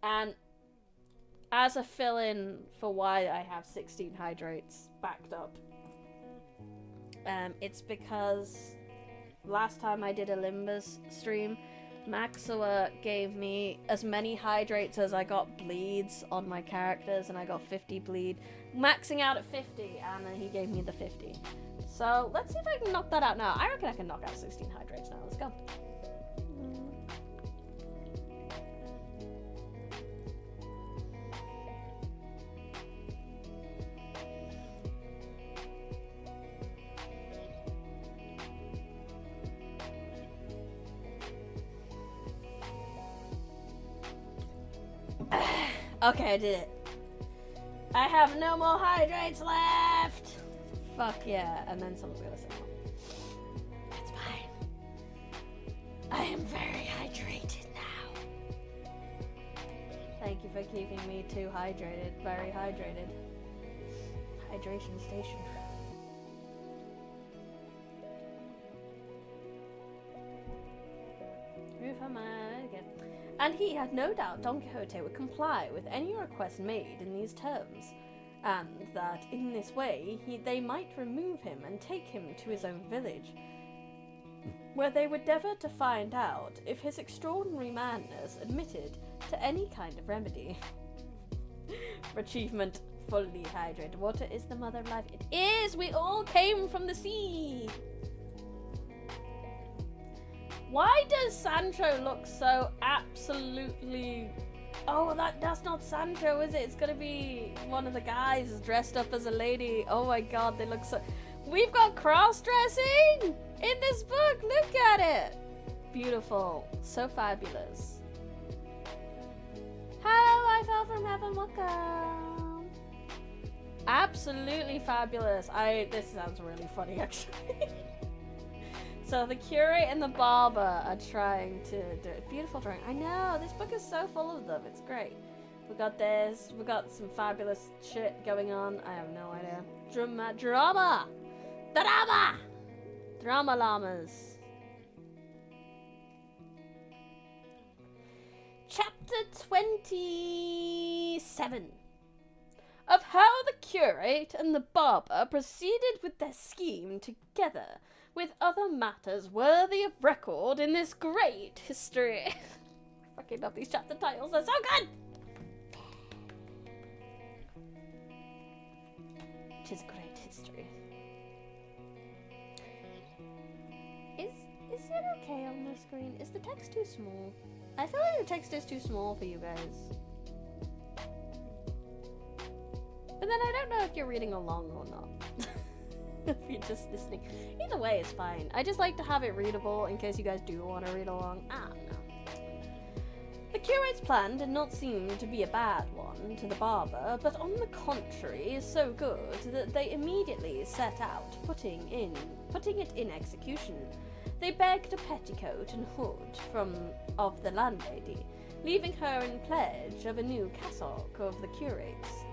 Speaker 1: And as a fill-in for why I have 16 hydrates backed up, it's because last time I did a Limbus stream, Maxua gave me as many hydrates as I got bleeds on my characters, and I got 50 bleed, maxing out at 50, and then he gave me the 50. So let's see if I can knock that out now. I reckon I can knock out 16 hydrates now. Let's go. Okay, I did it. I have no more hydrates left. Fuck yeah. And then someone's gonna say no. It's fine. I am very hydrated now. Thank you for keeping me too hydrated. Very hydrated. Hydration station. Move her man again. And he had no doubt Don Quixote would comply with any request made in these terms, and that in this way they might remove him and take him to his own village, where they would endeavour to find out if his extraordinary madness admitted to any kind of remedy. For achievement, fully hydrated water is the mother of life. It is! We all came from the sea! Why does Sancho look so absolutely... Oh, that's not Sancho, is it? It's gonna be one of the guys dressed up as a lady. Oh my god, they look so... We've got cross-dressing in this book! Look at it! Beautiful. So fabulous. Hello, I fell from heaven, welcome! Absolutely fabulous. This sounds really funny, actually. So the curate and the barber are trying to do a beautiful drawing. I know, this book is so full of them. It's great. We got this. We got some fabulous shit going on. I have no idea. Drama llamas. Chapter 27. Of how the curate and the barber proceeded with their scheme together, with other matters worthy of record in this great history. I fucking love these chapter titles, they're so good! Tis great history. Is it okay on the screen? Is the text too small? I feel like the text is too small for you guys. But then I don't know if you're reading along or not. If you're just listening. Either way is fine. I just like to have it readable in case you guys do want to read along. I don't know. The curate's plan did not seem to be a bad one to the barber, but on the contrary so good that they immediately set out putting it in execution. They begged a petticoat and hood of the landlady, leaving her in pledge of a new cassock of the curate's.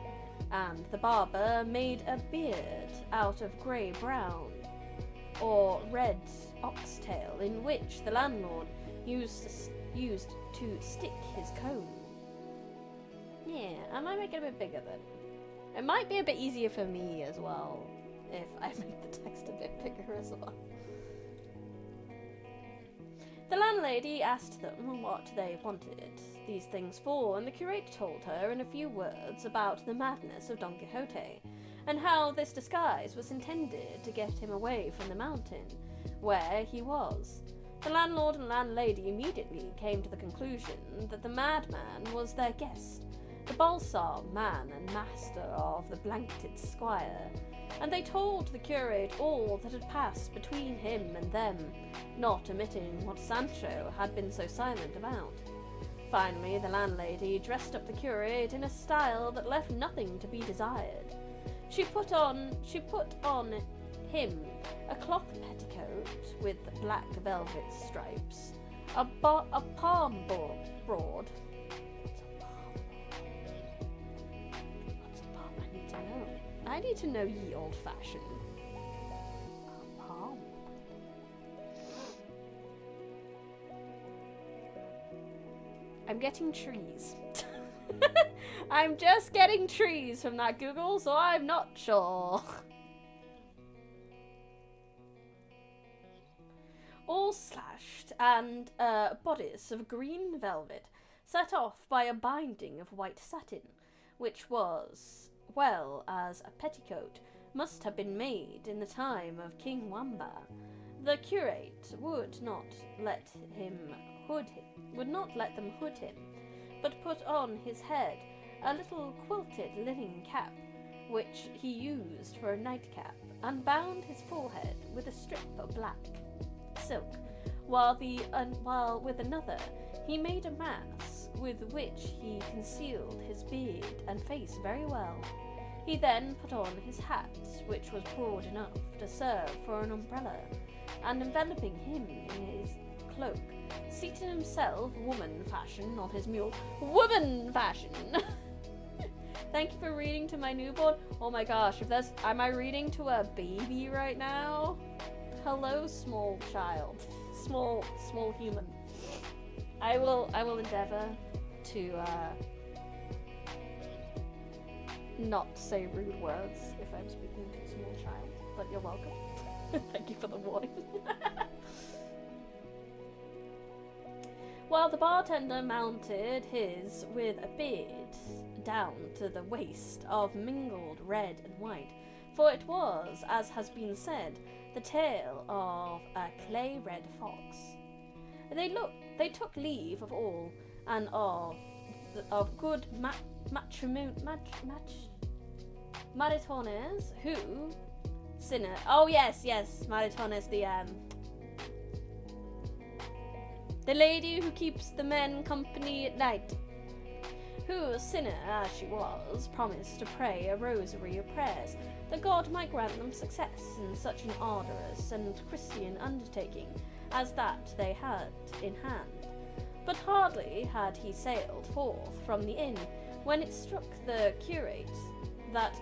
Speaker 1: And the barber made a beard out of grey-brown or red oxtail, in which the landlord used to stick his comb. Yeah, I might make it a bit bigger then. It might be a bit easier for me as well, if I make the text a bit bigger as well. The landlady asked them what they wanted these things for, and the curate told her in a few words about the madness of Don Quixote, and how this disguise was intended to get him away from the mountain, where he was. The landlord and landlady immediately came to the conclusion that the madman was their guest, the balsam man and master of the blanketed squire, and they told the curate all that had passed between him and them, not omitting what Sancho had been so silent about. Finally, the landlady dressed up the curate in a style that left nothing to be desired. She put on him a cloth petticoat with black velvet stripes, a palm broad. What's a palm? I need to know. I need to know ye old-fashioned. A palm. I'm getting trees. I'm just getting trees from that Google, so I'm not sure. All slashed, and a bodice of green velvet, set off by a binding of white satin, which was, well as a petticoat, must have been made in the time of King Wamba. The curate would not let them hood him, but put on his head a little quilted linen cap, which he used for a nightcap, and bound his forehead with a strip of black silk, while with another he made a mask with which he concealed his beard and face very well. He then put on his hat, which was broad enough to serve for an umbrella, and enveloping him in his cloak, seated himself, woman fashion, on his mule. Woman fashion! Thank you for reading to my newborn. Oh my gosh, am I reading to a baby right now? Hello, small child. Small human. I will endeavour to not say rude words if I'm speaking to a small child, but you're welcome. Thank you for the warning. While the bartender mounted his with a beard down to the waist of mingled red and white, for it was, as has been said, the tail of a clay-red fox. They took leave of all, and of good maritones, who sinner. Oh yes, maritones, the lady who keeps the men company at night, who, sinner as she was, promised to pray a rosary of prayers, that God might grant them success in such an arduous and Christian undertaking as that they had in hand. But hardly had he sailed forth from the inn, when it struck the curate that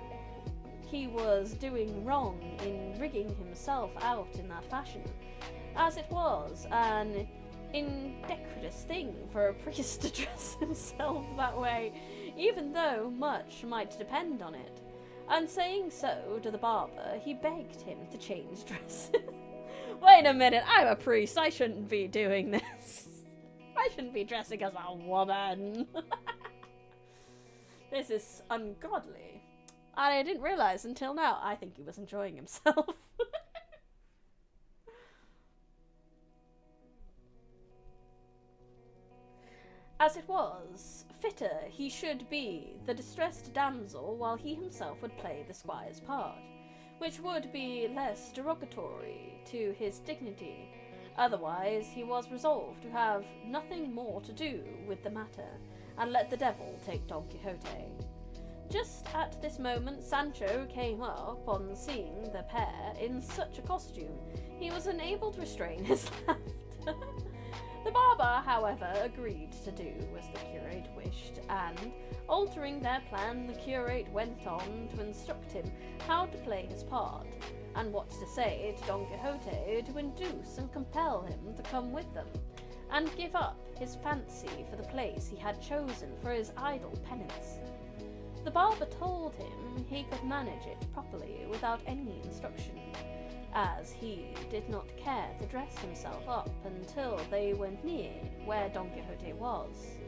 Speaker 1: he was doing wrong in rigging himself out in that fashion, as it was an indecorous thing for a priest to dress himself that way, even though much might depend on it. And saying so to the barber, he begged him to change dresses. Wait a minute, I'm a priest, I shouldn't be doing this. I shouldn't be dressing as a woman. This is ungodly. I didn't realise until now. I think he was enjoying himself. As it was, fitter he should be the distressed damsel, while he himself would play the squire's part, which would be less derogatory to his dignity. Otherwise he was resolved to have nothing more to do with the matter, and let the devil take Don Quixote. Just at this moment Sancho came up on seeing the pair in such a costume. He was unable to restrain his laughter. The barber, however, agreed to do as the curate wished, and, altering their plan, the curate went on to instruct him how to play his part, and what to say to Don Quixote to induce and compel him to come with them, and give up his fancy for the place he had chosen for his idle penance. The barber told him he could manage it properly without any instruction, as he did not care to dress himself up until they were near where Don Quixote was.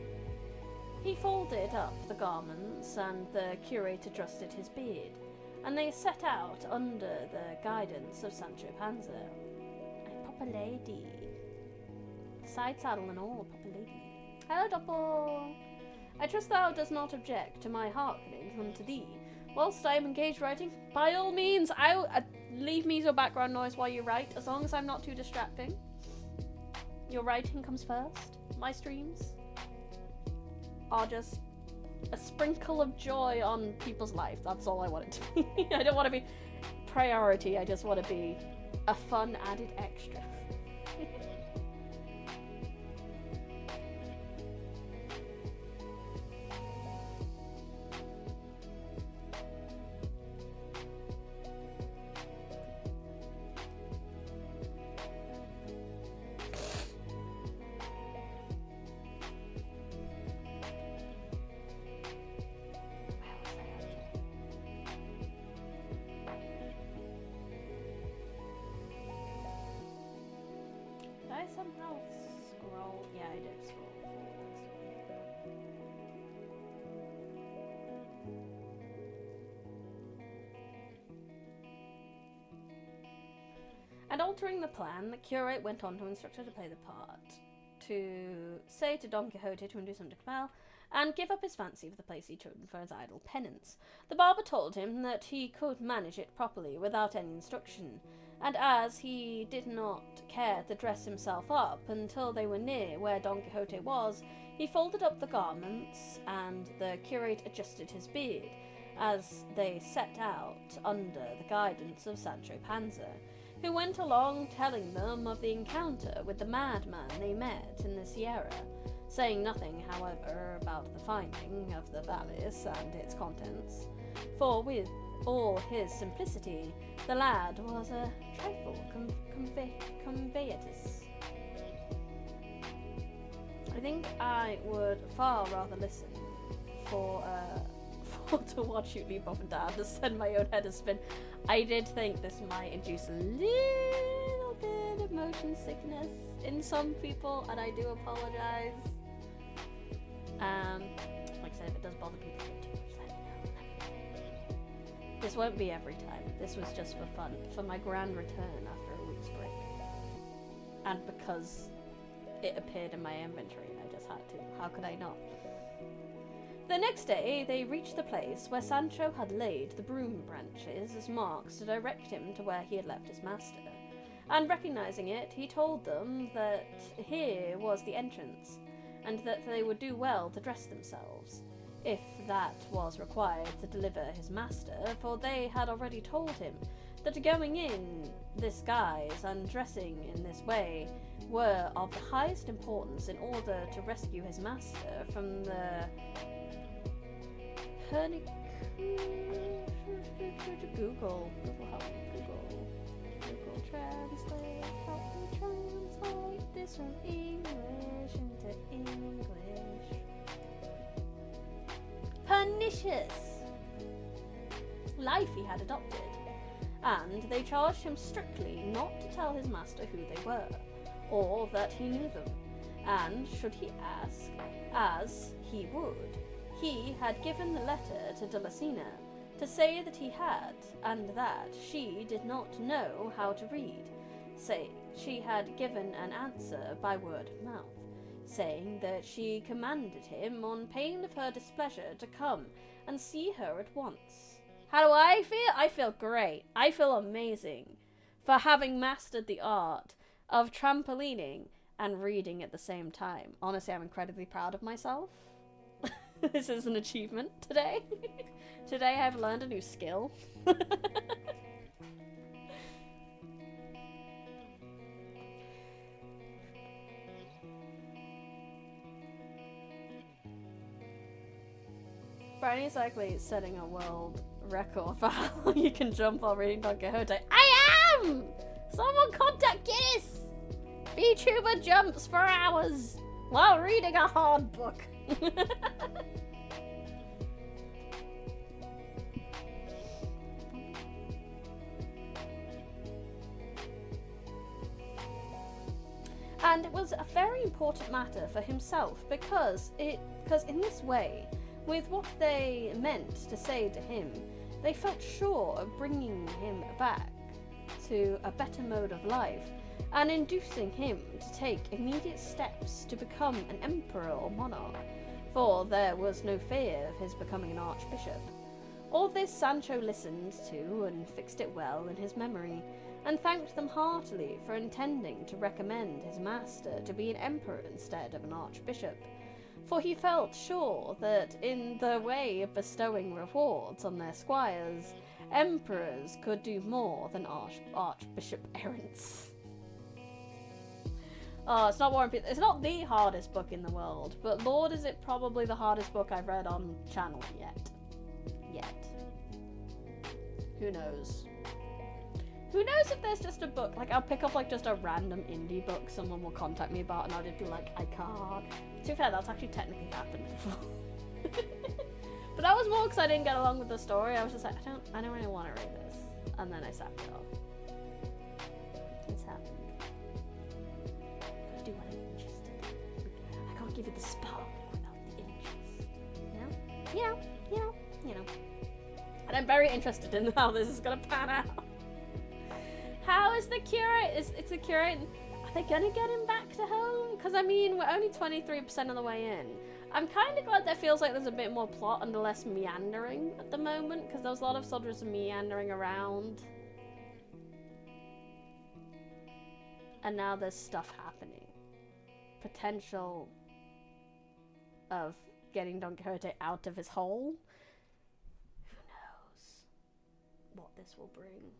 Speaker 1: He folded up the garments, and the curate adjusted his beard, and they set out under the guidance of Sancho Panza. A proper lady. Side saddle and all, proper lady. Hello, Doppel! I trust thou dost not object to my hearkening unto thee, whilst I am engaged writing. By all means, leave me some background noise while you write, as long as I'm not too distracting. Your writing comes first. My streams are just a sprinkle of joy on people's life. That's all I want it to be. I don't want to be priority, I just want to be a fun added extra. Somehow scroll. Yeah, I did scroll forward. And altering the plan, the curate went on to instruct her to play the part, to say to Don Quixote to induce him to compel, and give up his fancy for the place he'd chosen for his idle penance. The barber told him that he could manage it properly without any instruction, and as he did not care to dress himself up until they were near where Don Quixote was, he folded up the garments, and the curate adjusted his beard, as they set out under the guidance of Sancho Panza, who went along telling them of the encounter with the madman they met in the Sierra, saying nothing, however, about the finding of the valise and its contents, for with all his simplicity, the lad was a trifle conveyatus. I think I would far rather listen for to watch you leap up and down to send my own head a spin. I did think this might induce a little bit of motion sickness in some people, and I do apologize. Like I said, if it does bother people too much, let me know. This won't be every time. This was just for fun, for my grand return after a week's break. And because it appeared in my inventory and I just had to. How could I not? The next day, they reached the place where Sancho had laid the broom branches as marks to direct him to where he had left his master. And recognizing it, he told them that here was the entrance, and that they would do well to dress themselves, if that was required to deliver his master, for they had already told him that going in this guise and dressing in this way were of the highest importance in order to rescue his master from the Google translate, help me translate this from English into English. Pernicious life he had adopted, and they charged him strictly not to tell his master who they were, or that he knew them, and should he ask, as he would, he had given the letter to Dulcinea to say that he had, and that she did not know how to read. Say she had given an answer by word of mouth, saying that she commanded him on pain of her displeasure to come and see her at once. How do I feel? I feel great. I feel amazing for having mastered the art of trampolining and reading at the same time. Honestly, I'm incredibly proud of myself. This is an achievement today. Today I've learned a new skill. Brownie's likely setting a world record for how long you can jump while reading Don Quixote. I am! Someone contact Guinness! Vtuber jumps for hours while reading a hard book. And it was a very important matter for himself because in this way, with what they meant to say to him, they felt sure of bringing him back to a better mode of life and inducing him to take immediate steps to become an emperor or monarch, for there was no fear of his becoming an archbishop. All this Sancho listened to and fixed it well in his memory, and thanked them heartily for intending to recommend his master to be an emperor instead of an archbishop, for he felt sure that in the way of bestowing rewards on their squires, emperors could do more than archbishop errants. Oh, it's not the hardest book in the world, but Lord, is it probably the hardest book I've read on channel yet. Who knows? Who knows if there's just a book, like I'll pick up like just a random indie book someone will contact me about and I'll just be like, I can't. To be fair, that's actually technically happened before. But that was more because I didn't get along with the story. I was just like, I don't really want to read this. And then I sacked it off. It's happened. Gotta do what I'm interested in. I can't give it the spark without the interest. You know. And I'm very interested in how this is gonna pan out. How is the curate? It's the curate. Are they gonna get him back to home? Because I mean, we're only 23% of the way in. I'm kind of glad there feels like there's a bit more plot and less meandering at the moment, because there was a lot of soldiers meandering around. And now there's stuff happening. Potential of getting Don Quixote out of his hole. Who knows what this will bring.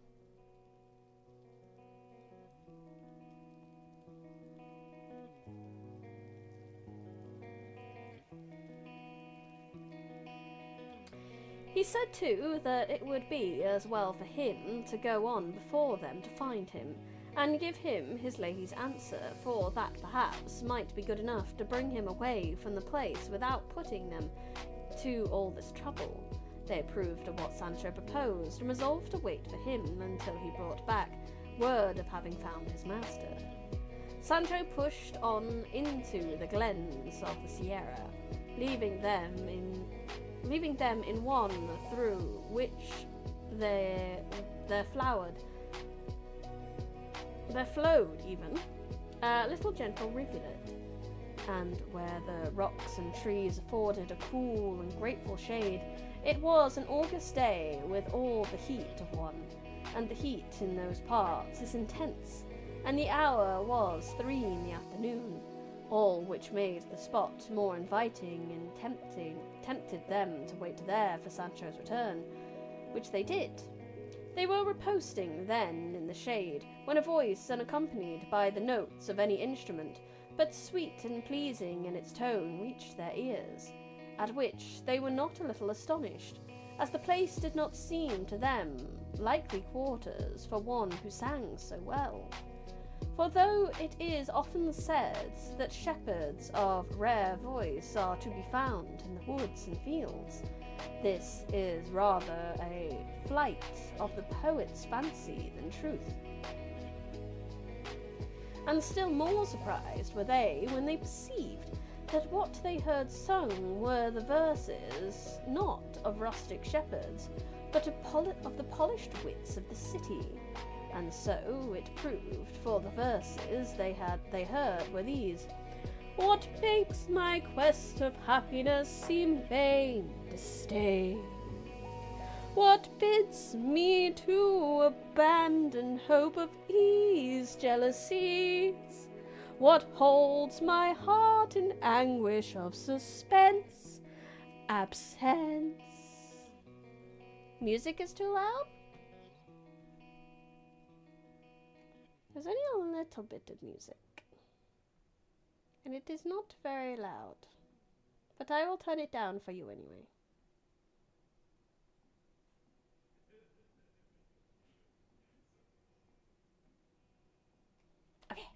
Speaker 1: He said too that it would be as well for him to go on before them to find him, and give him his lady's answer, for that perhaps might be good enough to bring him away from the place without putting them to all this trouble. They approved of what Sancho proposed, and resolved to wait for him until he brought back word of having found his master. Sancho pushed on into the glens of the Sierra, leaving them in one through which there flowed even a little gentle rivulet, and where the rocks and trees afforded a cool and grateful shade, it was an August day with all the heat of one, and the heat in those parts is intense, and the hour was 3 in the afternoon, all which made the spot more inviting and tempted them to wait there for Sancho's return, which they did. They were reposting then in the shade, when a voice, unaccompanied by the notes of any instrument, but sweet and pleasing in its tone, reached their ears, at which they were not a little astonished, as the place did not seem to them likely quarters for one who sang so well. For though it is often said that shepherds of rare voice are to be found in the woods and fields, this is rather a flight of the poet's fancy than truth. And still more surprised were they when they perceived that what they heard sung were the verses not of rustic shepherds, but of the polished wits of the city. And so it proved, for the verses they heard were these: What makes my quest of happiness seem vain to stay? What bids me to abandon hope of ease, jealousies? What holds my heart in anguish of suspense, absence? Music is too loud? There's only a little bit of music, and it is not very loud, but I will turn it down for you anyway. Okay.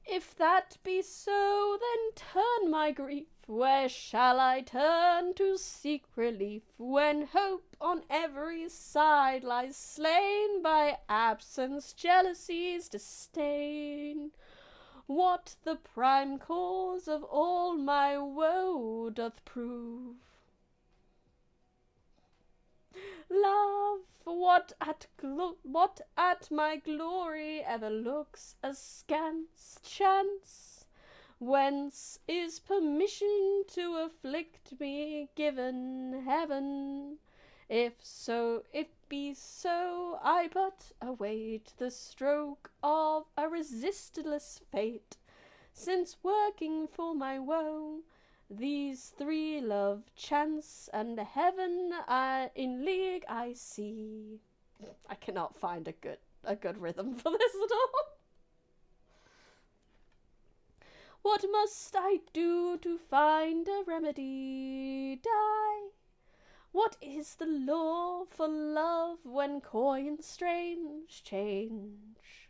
Speaker 1: If that be so, then turn my grief Where shall I turn to seek relief when hope on every side lies slain by absence, jealousy's disdain? What the prime cause of all my woe doth prove? Love, what at my glory ever looks askance? Chance, whence is permission to afflict me given? Heaven, if it be so, I but await the stroke of a resistless fate, since working for my woe, these three, love, chance, and heaven, in league I see. I cannot find a good rhythm for this at all. What must I do to find a remedy? Die. What is the law for love when coy and strange change?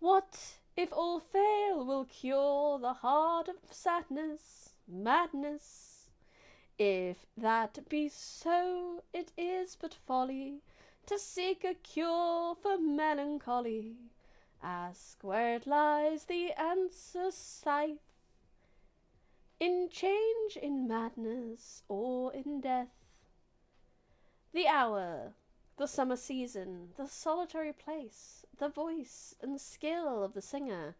Speaker 1: What, if all fail, will cure the heart of sadness, madness? If that be so, it is but folly to seek a cure for melancholy. Ask where it lies, the answer saith, in change, in madness, or in death. The hour, the summer season, the solitary place, the voice and skill of the singer,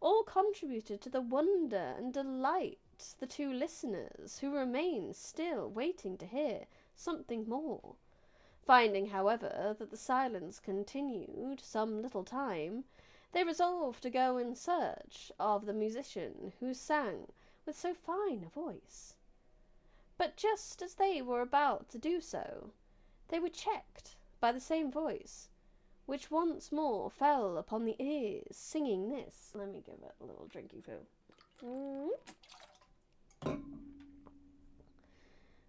Speaker 1: all contributed to the wonder and delight the two listeners, who remained still waiting to hear something more. Finding, however, that the silence continued some little time, they resolved to go in search of the musician who sang with so fine a voice. But just as they were about to do so, they were checked by the same voice, which once more fell upon the ears, singing this. Let me give it a little drinky poo.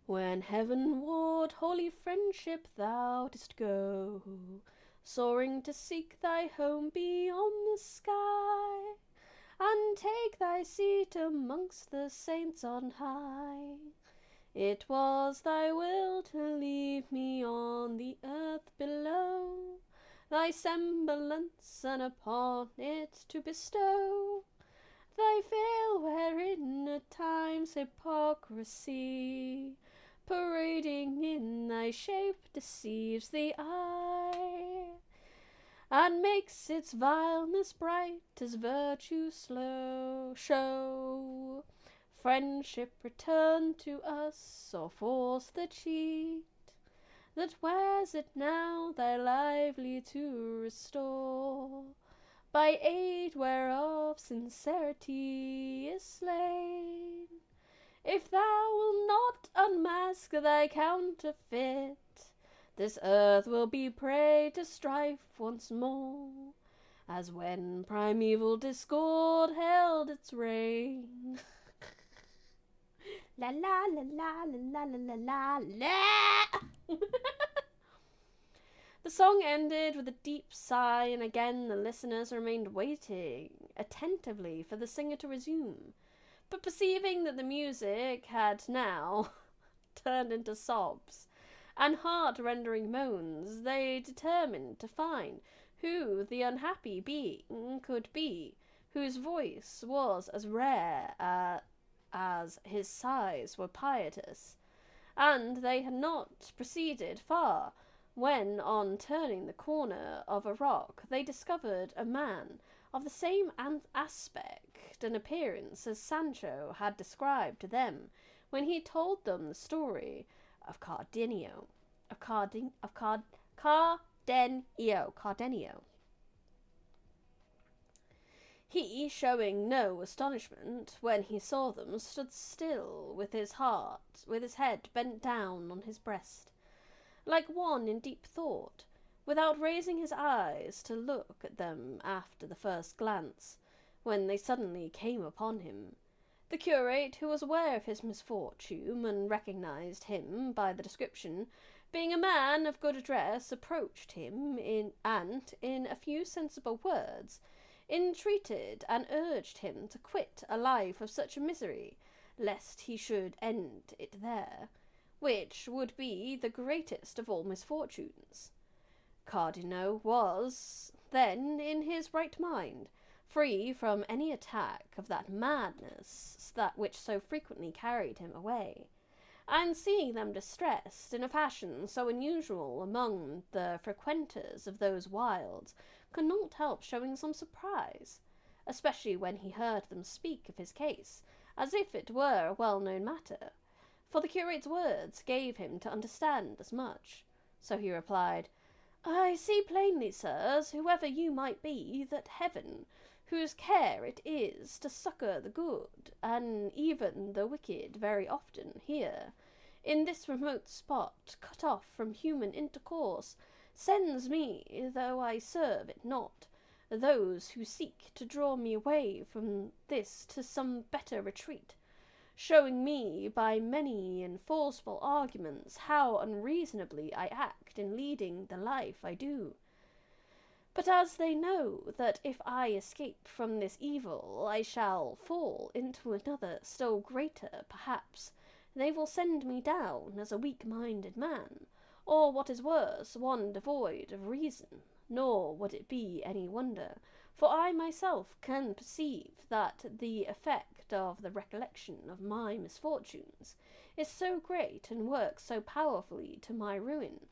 Speaker 1: When heavenward, holy friendship, thou didst go, soaring to seek thy home beyond the sky, and take thy seat amongst the saints on high, it was thy will to leave me on the earth below, thy semblance, and upon it to bestow thy veil, wherein at times hypocrisy, parading in thy shape, deceives the eye, and makes its vileness bright as virtue slow show. Friendship return to us, or force the cheat that wears it now, thy lively to restore, by aid whereof sincerity is slain. If thou wilt not unmask thy counterfeit, this earth will be prey to strife once more, as when primeval discord held its reign. La la la la la la la la la. The song ended with a deep sigh, and again the listeners remained waiting attentively for the singer to resume. But perceiving that the music had now turned into sobs and heart-rending moans, they determined to find who the unhappy being could be, whose voice was as rare as his sighs were piteous. And they had not proceeded far when, on turning the corner of a rock, they discovered a man of the same aspect and appearance as Sancho had described to them when he told them the story of Cardenio. He, showing no astonishment when he saw them, stood still with his head bent down on his breast, like one in deep thought, without raising his eyes to look at them after the first glance, when they suddenly came upon him. The curate, who was aware of his misfortune, and recognized him by the description, being a man of good address, approached him, and, in a few sensible words, entreated and urged him to quit a life of such misery,
Speaker 2: lest he should end it there, which would be the greatest of all misfortunes. Cardinal was then in his right mind, free from any attack of that madness that which so frequently carried him away, and seeing them distressed in a fashion so unusual among the frequenters of those wilds, could not help showing some surprise, especially when he heard them speak of his case, as if it were a well-known matter, for the curate's words gave him to understand as much. So he replied, "I see plainly, sirs, whoever you might be, that heaven, whose care it is to succour the good, and even the wicked very often here, in this remote spot, cut off from human intercourse, sends me, though I serve it not, those who seek to draw me away from this to some better retreat, showing me by many and forcible arguments how unreasonably I act in leading the life I do. But as they know that if I escape from this evil I shall fall into another still greater, perhaps, they will send me down as a weak-minded man, or what is worse, one devoid of reason. Nor would it be any wonder, for I myself can perceive that the effect of the recollection of my misfortunes is so great and works so powerfully to my ruin,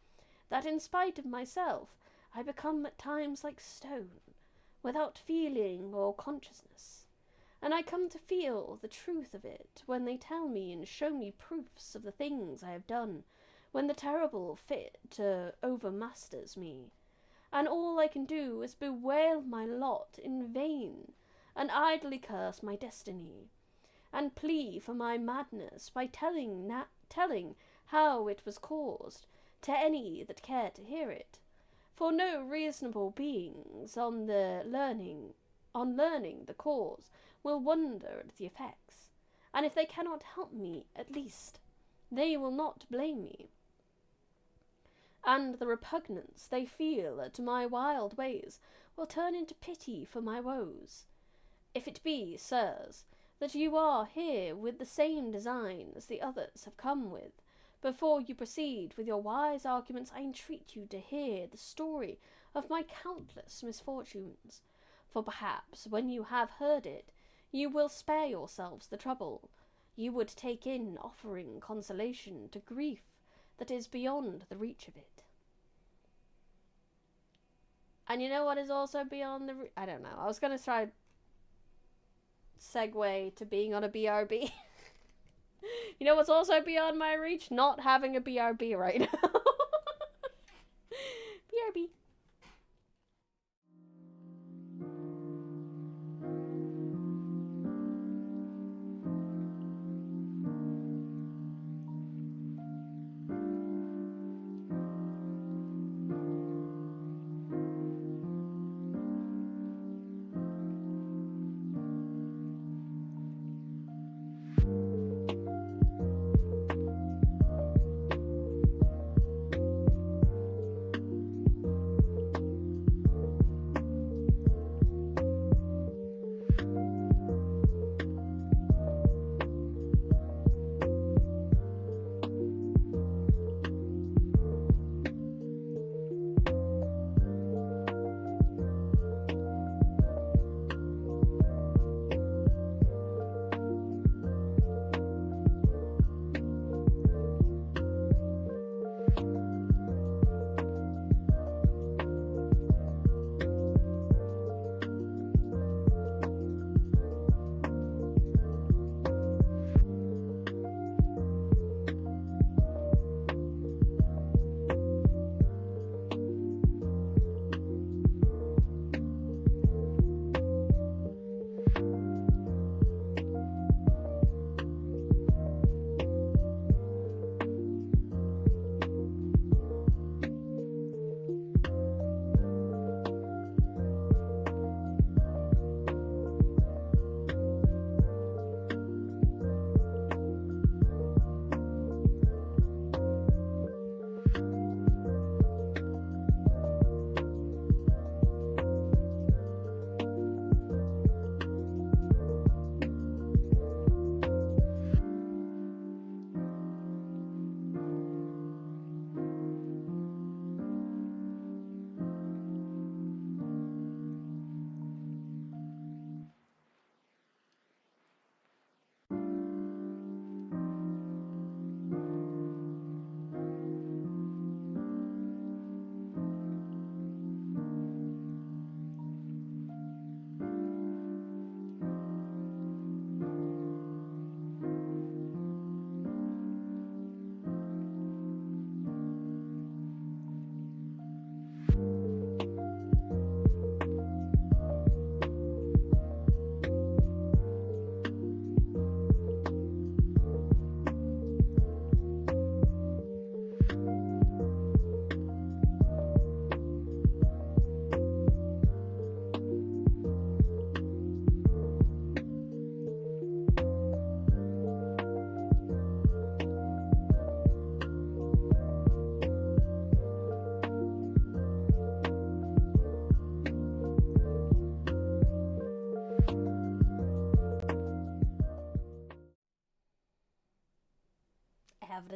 Speaker 2: that in spite of myself I become at times like stone, without feeling or consciousness, and I come to feel the truth of it when they tell me and show me proofs of the things I have done, when the terrible fit overmasters me, and all I can do is bewail my lot in vain, and idly curse my destiny, and plea for my madness by telling how it was caused, to any that care to hear it. For no reasonable beings, on learning the cause, will wonder at the effects, and if they cannot help me, at least, they will not blame me. And the repugnance they feel at my wild ways will turn into pity for my woes. If it be, sirs, that you are here with the same design as the others have come with, before you proceed with your wise arguments, I entreat you to hear the story of my countless misfortunes, for perhaps when you have heard it, you will spare yourselves the trouble. You would take in offering consolation to grief that is beyond the reach of it. And you know what is also beyond the I don't know. I was going to try segue to being on a BRB. You know what's also beyond my reach? Not having a BRB right now. BRB.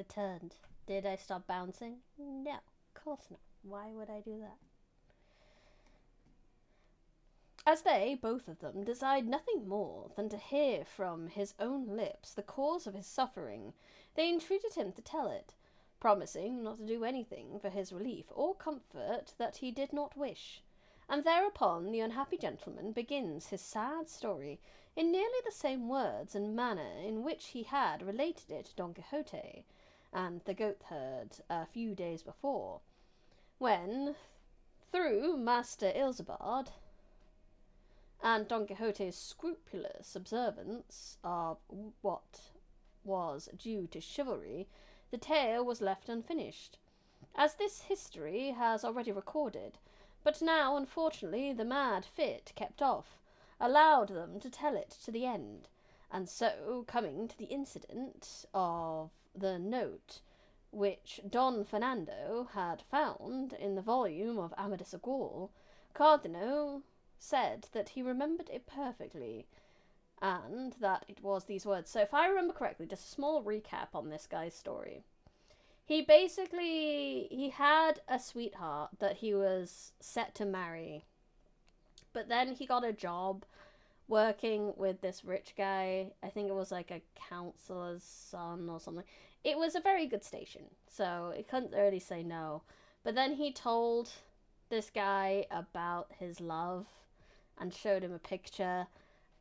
Speaker 2: returned. Did I stop bouncing? No, of course not. Why would I do that? As they, both of them, desired nothing more than to hear from his own lips the cause of his suffering, they entreated him to tell it, promising not to do anything for his relief or comfort that he did not wish. And thereupon the unhappy gentleman begins his sad story in nearly the same words and manner in which he had related it to Don Quixote and the goatherd a few days before, when, through Master Ilsebard and Don Quixote's scrupulous observance of what was due to chivalry, the tale was left unfinished, as this history has already recorded, but now, unfortunately, the mad fit kept off, allowed them to tell it to the end, and so, coming to the incident of the note which Don Fernando had found in the volume of Amadis of Gaul, Cardenio said that he remembered it perfectly, and that it was these words. So if I remember correctly, just a small recap on this guy's story. He had a sweetheart that he was set to marry, but then he got a job working with this rich guy. I think it was like a counselor's son or something. It was a very good station, so he couldn't really say no. But then he told this guy about his love and showed him a picture,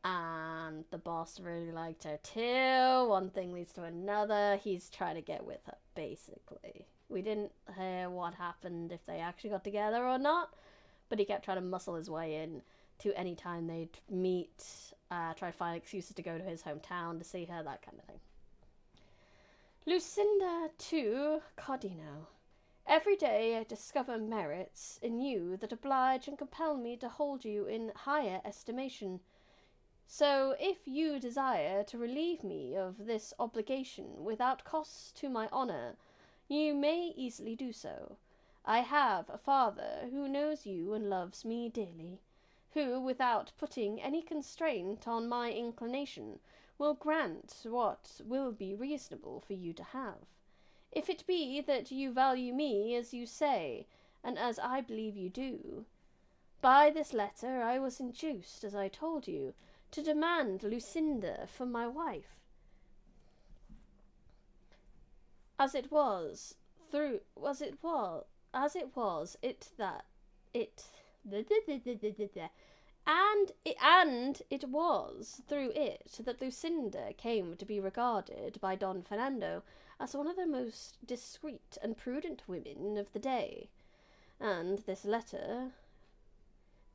Speaker 2: and the boss really liked her too. One thing leads to another. He's trying to get with her, basically. We didn't hear what happened, if they actually got together or not, but he kept trying to muscle his way in to any time they'd meet, try to find excuses to go to his hometown to see her, that kind of thing. Lucinda to Cardino. Every day I discover merits in you that oblige and compel me to hold you in higher estimation. So, if you desire to relieve me of this obligation without cost to my honour, you may easily do so. I have a father who knows you and loves me dearly, who, without putting any constraint on my inclination, will grant what will be reasonable for you to have. If it be that you value me as you say, and as I believe you do, by this letter I was induced, as I told you, to demand Lucinda for my wife. And it was through it that Lucinda came to be regarded by Don Fernando as one of the most discreet and prudent women of the day, and this letter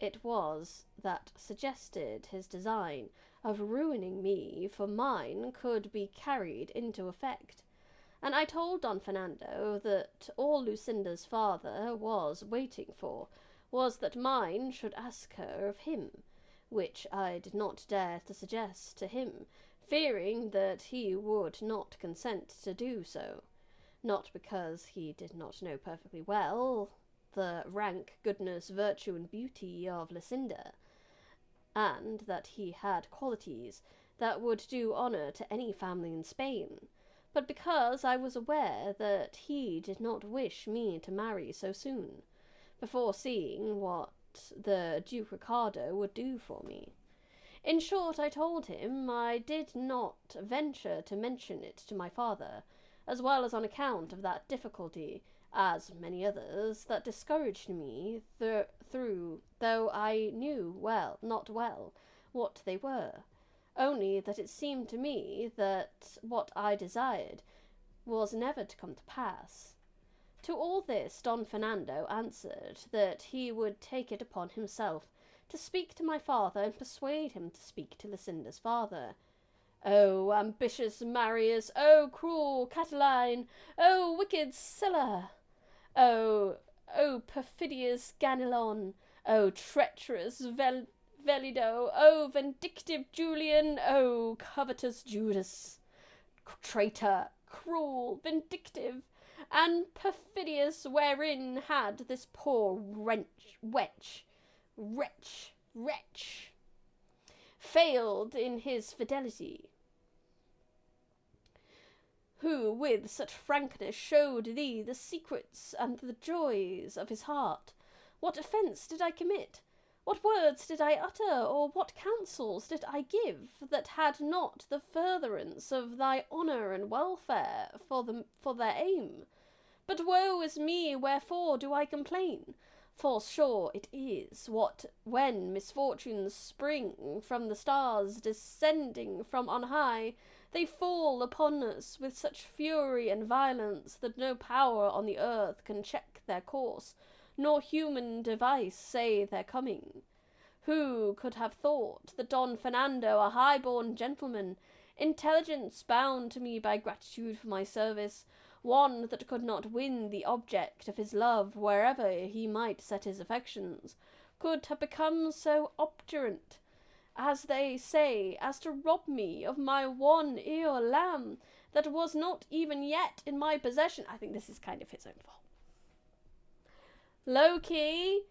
Speaker 2: it was that suggested his design of ruining me, for mine could be carried into effect. And I told Don Fernando that all Lucinda's father was waiting for was that mine should ask her of him, which I did not dare to suggest to him, fearing that he would not consent to do so, not because he did not know perfectly well the rank, goodness, virtue, and beauty of Lucinda, and that he had qualities that would do honour to any family in Spain, but because I was aware that he did not wish me to marry so soon, before seeing what the Duke Ricardo would do for me. In short, I told him I did not venture to mention it to my father, as well as on account of that difficulty, as many others, that discouraged me through, though I knew not well, what they were, only that it seemed to me that what I desired was never to come to pass. To all this Don Fernando answered that he would take it upon himself to speak to my father and persuade him to speak to Lucinda's father. O ambitious Marius! O cruel Catiline! O wicked Sylla! O perfidious Ganelon! O treacherous Velido! O vindictive Julian! O covetous Judas! Traitor, cruel, vindictive, and perfidious, wherein had this poor wretch failed in his fidelity, who with such frankness showed thee the secrets and the joys of his heart. What offence did I commit? What words did I utter, or what counsels did I give, that had not the furtherance of thy honour and welfare for their aim? But woe is me, wherefore do I complain? For sure it is, what when misfortunes spring from the stars descending from on high, they fall upon us with such fury and violence that no power on the earth can check their course, nor human device say their coming. Who could have thought that Don Fernando, a high-born gentleman, intelligence bound to me by gratitude for my service, one that could not win the object of his love wherever he might set his affections, could have become so obdurate, as they say, as to rob me of my one ewe lamb that was not even yet in my possession? I think this is kind of his own fault. Low-key,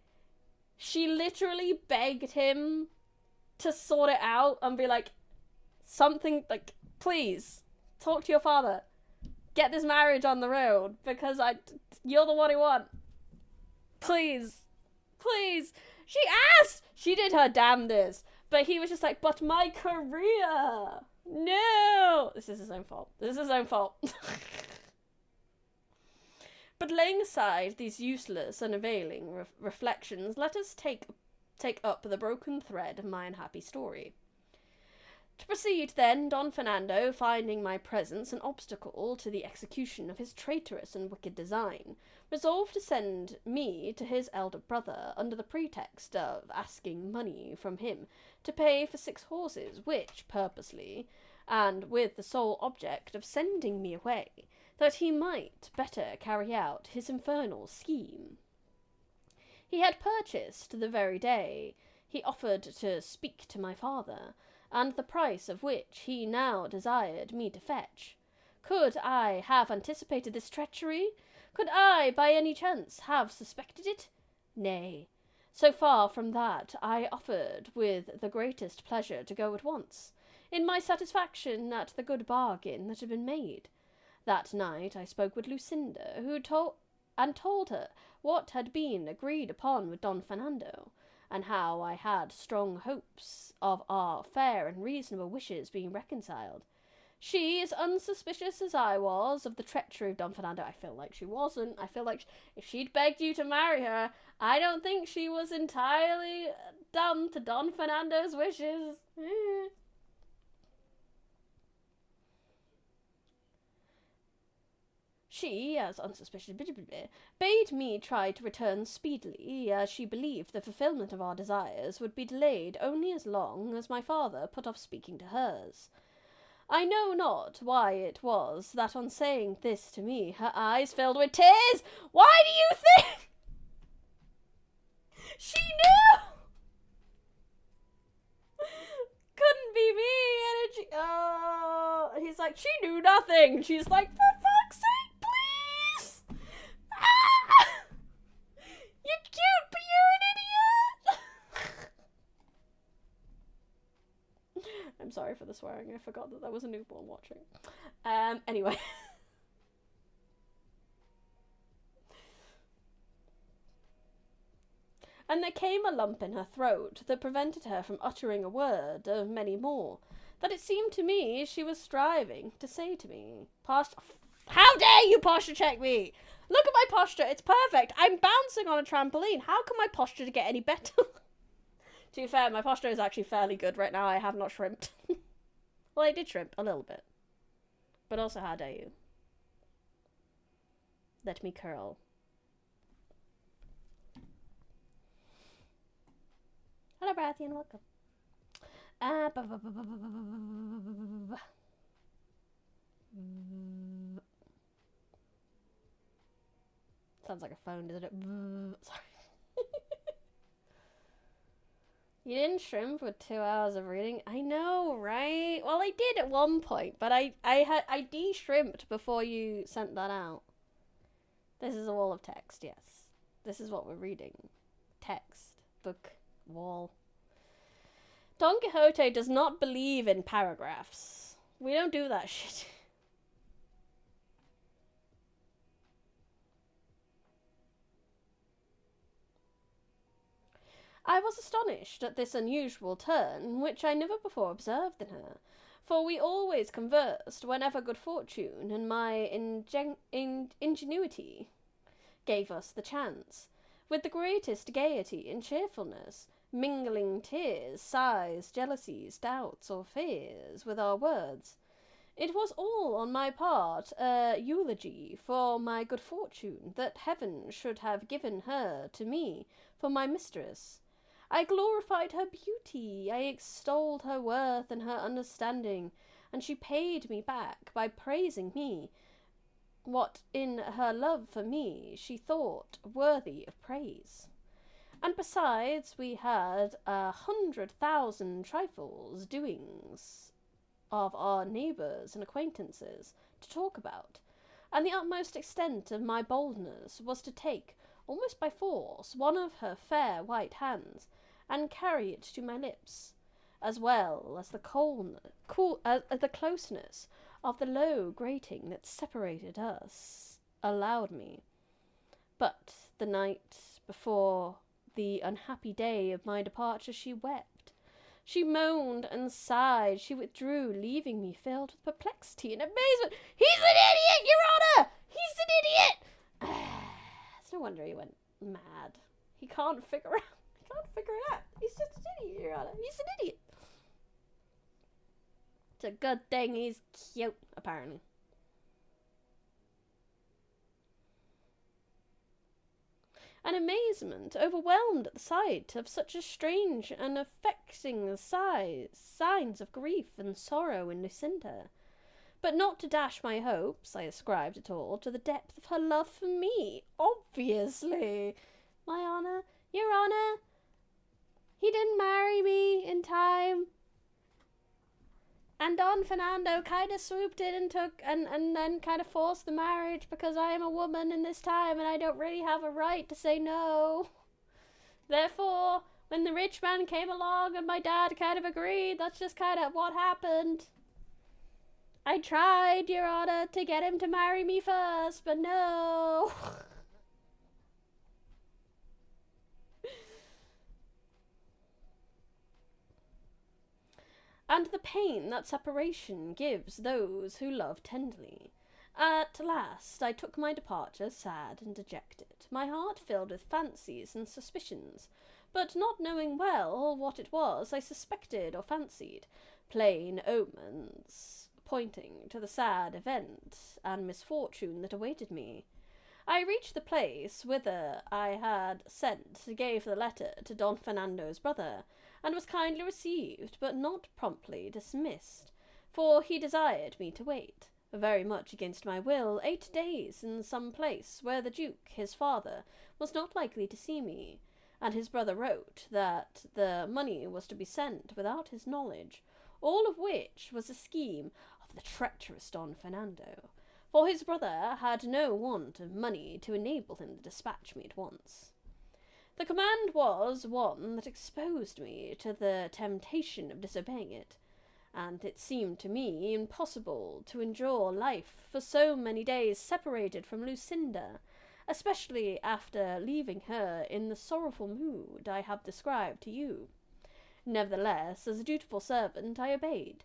Speaker 2: she literally begged him to sort it out and be like, something, like, please, talk to your father. Get this marriage on the road, because you're the one I want. Please. Please. She asked! She did her damnedest. But he was just like, but my career! No! This is his own fault. This is his own fault. But laying aside these useless and unavailing reflections, let us take up the broken thread of my unhappy story. To proceed, then, Don Fernando, finding my presence an obstacle to the execution of his traitorous and wicked design, resolved to send me to his elder brother under the pretext of asking money from him to pay for 6 horses, which purposely, and with the sole object of sending me away, that he might better carry out his infernal scheme. He had purchased the very day he offered to speak to my father, and the price of which he now desired me to fetch. Could I have anticipated this treachery? Could I, by any chance, have suspected it? Nay. So far from that, I offered with the greatest pleasure to go at once, in my satisfaction at the good bargain that had been made. That night I spoke with Lucinda, who told her what had been agreed upon with Don Fernando, and how I had strong hopes of our fair and reasonable wishes being reconciled. She, as unsuspicious as I was of the treachery of Don Fernando, I feel like she wasn't. I feel like if she'd begged you to marry her, I don't think she was entirely dumb to Don Fernando's wishes. She, as unsuspicious, bade me try to return speedily, as she believed the fulfilment of our desires would be delayed only as long as my father put off speaking to hers. I know not why it was that on saying this to me, her eyes filled with tears. Why do you think she knew? Couldn't be me. And he's like, she knew nothing. She's like, for fuck's sake, please. You're cute, but you're an idiot. I'm sorry for the swearing. I forgot that there was a newborn watching. Anyway. And there came a lump in her throat that prevented her from uttering a word of many more, that it seemed to me she was striving to say to me. How dare you posture check me? Look at my posture, it's perfect. I'm bouncing on a trampoline. How can my posture get any better? To be fair, my posture is actually fairly good right now. I have not shrimped. Well, I did shrimp a little bit. But also, how dare you? Let me curl. Hello, Brathian, welcome. Sounds like a phone, doesn't it? Sorry. You didn't shrimp with 2 hours of reading? I know, right? Well, I did at one point, but I de-shrimped before you sent that out. This is a wall of text, yes. This is what we're reading. Text. Book. Wall. Don Quixote does not believe in paragraphs. We don't do that shit. I was astonished at this unusual turn, which I never before observed in her, for we always conversed whenever good fortune and my ingenuity gave us the chance, with the greatest gaiety and cheerfulness, mingling tears, sighs, jealousies, doubts, or fears with our words. It was all on my part a eulogy for my good fortune that heaven should have given her to me for my mistress. I glorified her beauty, I extolled her worth and her understanding, and she paid me back by praising me what in her love for me she thought worthy of praise. And besides, we had 100,000 trifles, doings of our neighbours and acquaintances to talk about, and the utmost extent of my boldness was to take, almost by force, one of her fair white hands, and carry it to my lips, as well as the the closeness of the low grating that separated us allowed me. But the night before the unhappy day of my departure she wept. She moaned and sighed. She withdrew, leaving me filled with perplexity and amazement. "He's an idiot, Your Honour! He's an idiot!" It's no wonder he went mad. He can't figure it out. He's just an idiot, Your Honour. He's an idiot. It's a good thing he's cute, apparently. And amazement overwhelmed at the sight of such a strange and affecting signs of grief and sorrow in Lucinda. But not to dash my hopes, I ascribed it all to the depth of her love for me. Obviously, my honour, Your Honour, he didn't marry me in time. And Don Fernando kind of swooped in and took and then kind of forced the marriage because I am a woman in this time and I don't really have a right to say no. Therefore, when the rich man came along and my dad kind of agreed, that's just kind of what happened. I tried, Your Honour, to get him to marry me first, but no. And the pain that separation gives those who love tenderly. At last I took my departure, sad and dejected, my heart filled with fancies and suspicions, but not knowing well what it was I suspected or fancied, plain omens pointing to the sad event and misfortune that awaited me. I reached the place whither I had sent, gave the letter to Don Fernando's brother, and was kindly received, but not promptly dismissed, for he desired me to wait, very much against my will, 8 days in some place where the Duke, his father, was not likely to see me, and his brother wrote that the money was to be sent without his knowledge, all of which was a scheme of the treacherous Don Fernando, for his brother had no want of money to enable him to dispatch me at once. The command was one that exposed me to the temptation of disobeying it, and it seemed to me impossible to endure life for so many days separated from Lucinda, especially after leaving her in the sorrowful mood I have described to you. Nevertheless, as a dutiful servant, I obeyed,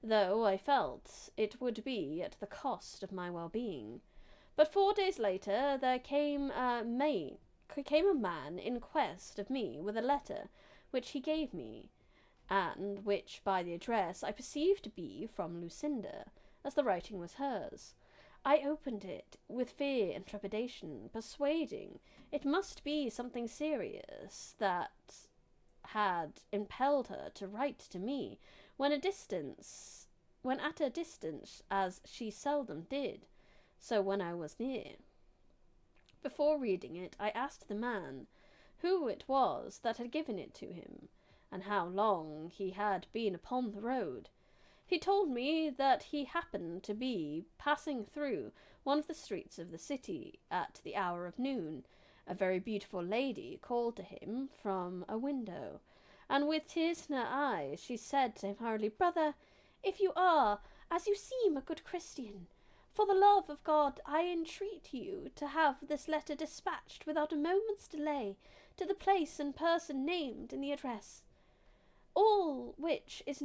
Speaker 2: though I felt it would be at the cost of my well-being. But 4 days later there came a man in quest of me with a letter which he gave me, and which by the address I perceived to be from Lucinda, as the writing was hers. I opened it with fear and trepidation, persuading it must be something serious that had impelled her to write to me when at a distance, as she seldom did, so when I was near. Before reading it, I asked the man who it was that had given it to him, and how long he had been upon the road. He told me that he happened to be passing through one of the streets of the city at the hour of noon. A very beautiful lady called to him from a window, and with tears in her eyes she said to him hurriedly, "Brother, if you are, as you seem, a good Christian, For the love of God, I entreat you to have this letter dispatched without a moment's delay to the place and person named in the address, all which is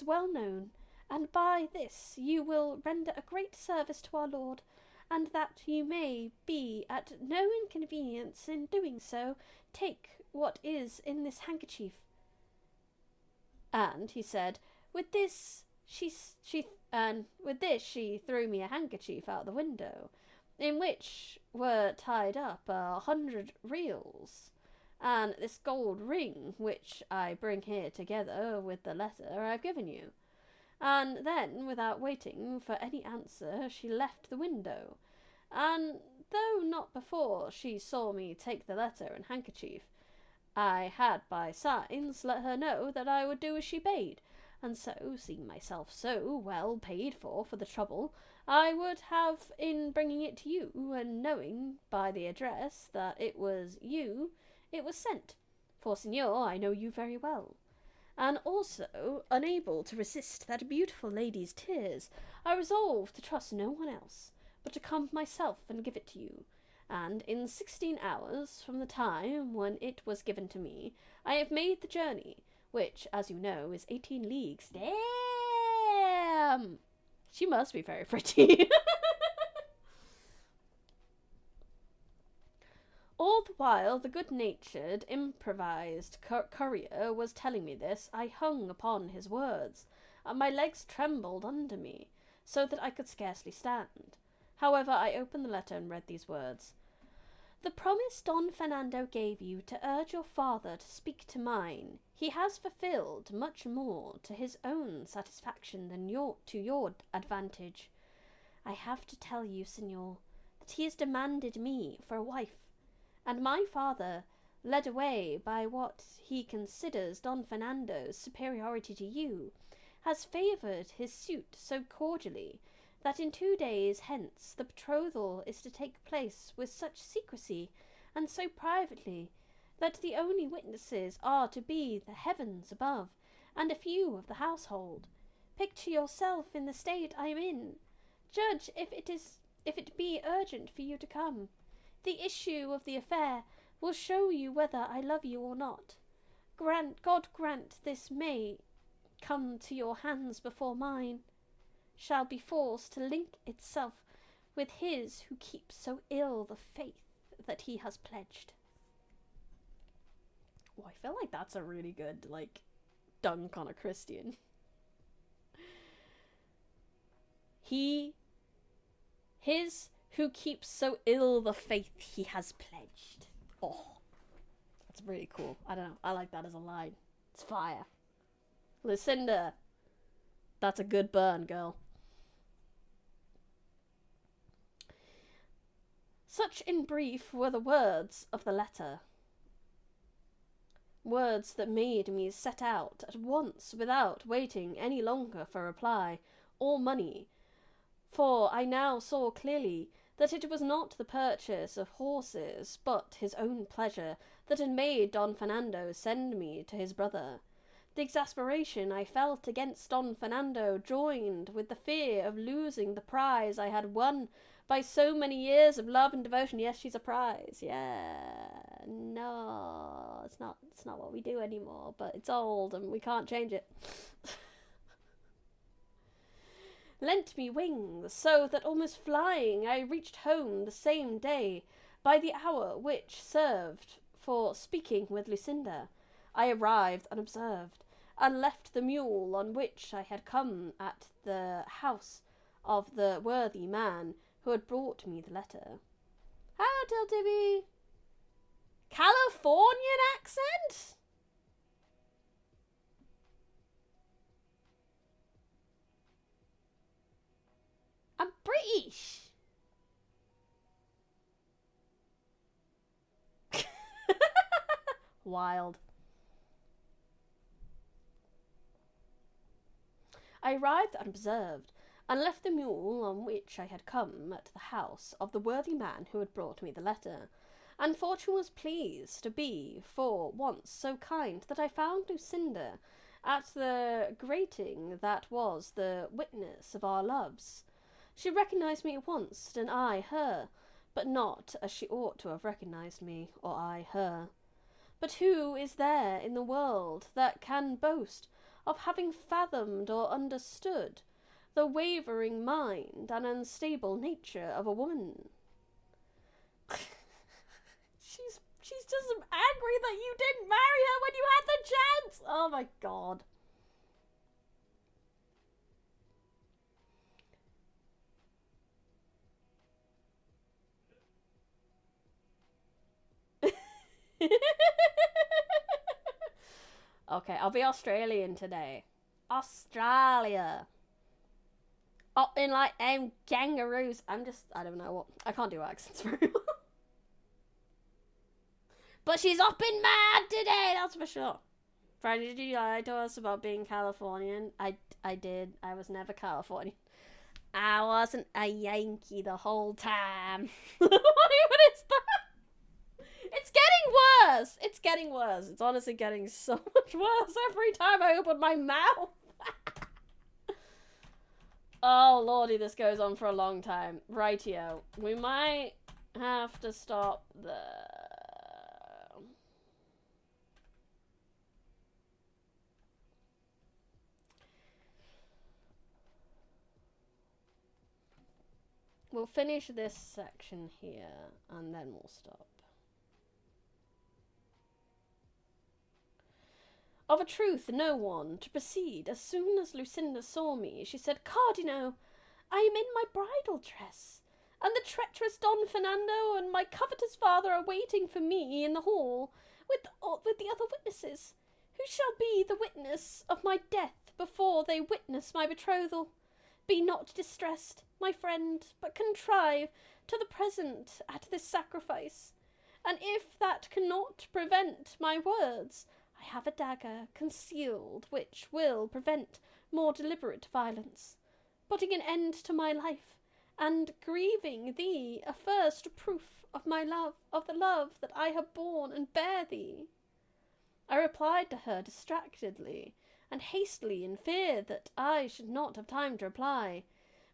Speaker 2: well known, and by this you will render a great service to our Lord, and that you may be at no inconvenience in doing so, take what is in this handkerchief. And he said, with this she threw me a handkerchief out the window, in which were tied up 100 reals, and this gold ring which I bring here together with the letter I've given you. And then, without waiting for any answer, she left the window, and though not before she saw me take the letter and handkerchief, I had by signs let her know that I would do as she bade, and so, seeing myself so well paid for the trouble I would have in bringing it to you, and knowing by the address that it was you, it was sent. For, Signor, I know you very well. And also, unable to resist that beautiful lady's tears, I resolved to trust no one else, but to come myself and give it to you. And in 16 hours from the time when it was given to me, I have made the journey, which, as you know, is 18 leagues. Damn! She must be very pretty. All the while the good-natured, improvised courier was telling me this, I hung upon his words, and my legs trembled under me, so that I could scarcely stand. However, I opened the letter and read these words. The promise Don Fernando gave you to urge your father to speak to mine, he has fulfilled much more to his own satisfaction than to your advantage. I have to tell you, Signor, that he has demanded me for a wife, and my father, led away by what he considers Don Fernando's superiority to you, has favoured his suit so cordially that in 2 days hence the betrothal is to take place with such secrecy and so privately that the only witnesses are to be the heavens above and a few of the household. Picture yourself in the state I am in. Judge if it be urgent for you to come. The issue of the affair will show you whether I love you or not. God grant this may come to your hands before mine shall be forced to link itself with his who keeps so ill the faith that he has pledged. Oh, I feel like that's a really good, dunk on a Christian. His who keeps so ill the faith he has pledged. Oh, that's really cool. I don't know. I like that as a line. It's fire. Lucinda, that's a good burn, girl. Such, in brief, were the words of the letter. Words that made me set out at once without waiting any longer for reply or money, for I now saw clearly that it was not the purchase of horses, but his own pleasure, that had made Don Fernando send me to his brother. The exasperation I felt against Don Fernando, joined with the fear of losing the prize I had won by so many years of love and devotion. Yes, she's a prize. Yeah. No, it's not what we do anymore, but it's old and we can't change it. Lent me wings, so that almost flying I reached home the same day by the hour which served for speaking with Lucinda. I arrived unobserved, and left the mule on which I had come at the house of the worthy man who had brought me the letter. How, Tiltibby? Californian accent? I'm British. Wild. I arrived unobserved, and left the mule on which I had come at the house of the worthy man who had brought me the letter, and fortune was pleased to be for once so kind that I found Lucinda at the grating that was the witness of our loves. She recognised me at once, and I her, but not as she ought to have recognised me, or I her. But who is there in the world that can boast of having fathomed or understood the wavering mind and unstable nature of a woman? She's just angry that you didn't marry her when you had the chance. Oh my god. Okay, I'll be Australian today. Australia. Oh, in like kangaroos. I don't know what. I can't do accents very well. But she's up in mad today, that's for sure. Friday, did you lie to us about being Californian? I did. I was never Californian. I wasn't a Yankee the whole time. What even is that? It's getting worse. It's getting worse. It's honestly getting so much worse every time I open my mouth. Oh, lordy, this goes on for a long time. Rightio. We might have to stop the... We'll finish this section here, and then we'll stop. Of a truth, no one, to proceed, as soon as Lucinda saw me, she said, Cardinal, I am in my bridal dress, and the treacherous Don Fernando and my covetous father are waiting for me in the hall, with the other witnesses, who shall be the witness of my death before they witness my betrothal. Be not distressed, my friend, but contrive to the present at this sacrifice, and if that cannot prevent my words, I have a dagger concealed which will prevent more deliberate violence, putting an end to my life, and grieving thee a first proof of my love, of the love that I have borne and bear thee. I replied to her distractedly, and hastily, in fear that I should not have time to reply.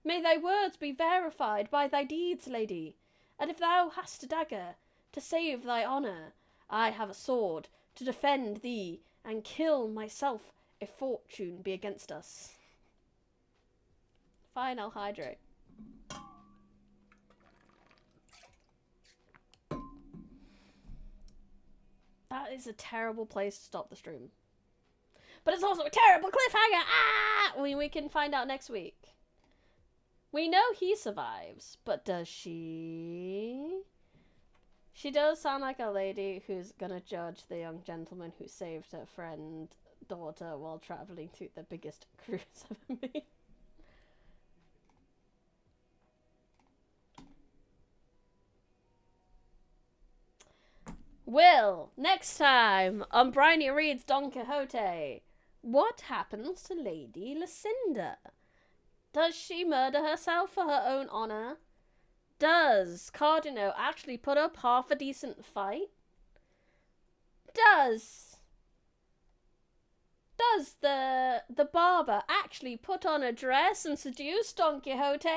Speaker 2: May thy words be verified by thy deeds, lady, and if thou hast a dagger to save thy honour, I have a sword to defend thee and kill myself if fortune be against us. Fine, I'll hydrate. That is a terrible place to stop the stream. But it's also a terrible cliffhanger! Ah! We can find out next week. We know he survives, but does she? She does sound like a lady who's gonna judge the young gentleman who saved her friend daughter while travelling through the biggest cruise ever made. Will, next time on Bryony Reads Don Quixote, what happens to Lady Lucinda? Does she murder herself for her own honour? Does Cardinal actually put up half a decent fight? Does the barber actually put on a dress and seduce Don Quixote?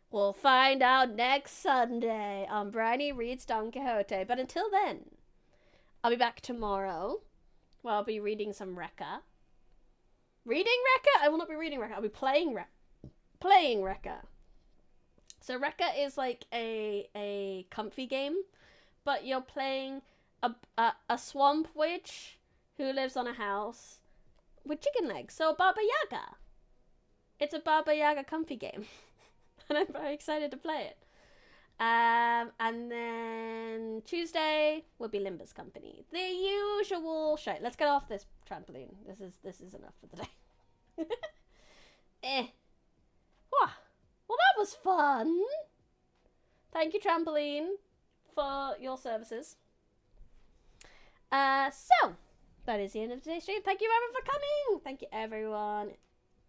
Speaker 2: We'll find out next Sunday on Bryony Reads Don Quixote. But until then, I'll be back tomorrow where I'll be reading some Rekka. Reading Rekka? I will not be reading Rekka. I'll be playing Rekka. So Rekka is like a comfy game, but you're playing a swamp witch who lives on a house with chicken legs. So a Baba Yaga. It's a Baba Yaga comfy game. And I'm very excited to play it. And then Tuesday will be Limba's company. The usual shite. Let's get off this trampoline. This is enough for the day. Well, that was fun. Thank you, trampoline, for your services. So that is the end of today's stream. Thank you everyone for coming. Thank you everyone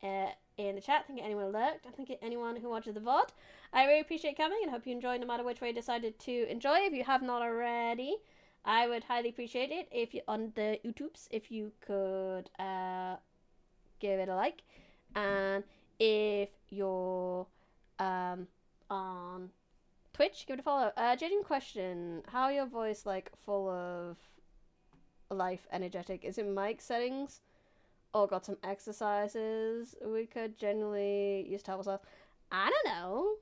Speaker 2: in the chat. Thank you anyone who lurked. Thank you anyone who watches the VOD. I really appreciate coming and hope you enjoy no matter which way you decided to enjoy. If you have not already, I would highly appreciate it if you on the YouTubes if you could give it a like, and if you're on Twitch. Give it a follow. Genuine question: how your voice like full of life, energetic? Is it mic settings, or got some exercises we could generally use to help ourselves? I don't know.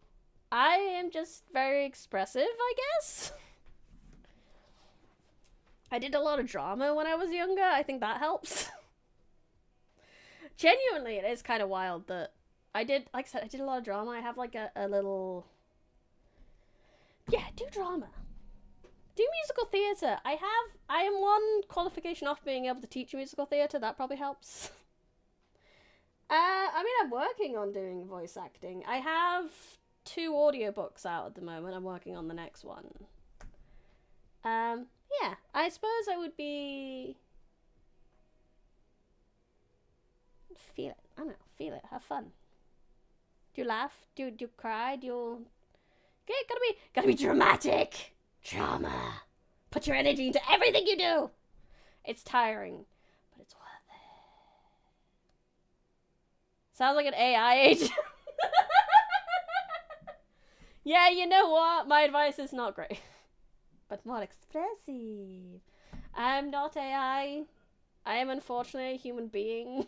Speaker 2: I am just very expressive, I guess. I did a lot of drama when I was younger. I think that helps. Genuinely, it is kind of wild that I did, like I said, I did a lot of drama. I have like a little... Yeah, do drama. Do musical theatre. I am one qualification off being able to teach musical theatre. That probably helps. I mean, I'm working on doing voice acting. I have 2 audiobooks out at the moment. I'm working on the next one. Yeah, I suppose I would be... Feel it. I don't know. Feel it. Have fun. Do you laugh? Do you cry? Do you... Okay, gotta be dramatic. Drama. Put your energy into everything you do. It's tiring, but it's worth it. Sounds like an AI agent. Yeah, you know what? My advice is not great. But more expressive. I'm not AI. I am unfortunately a human being.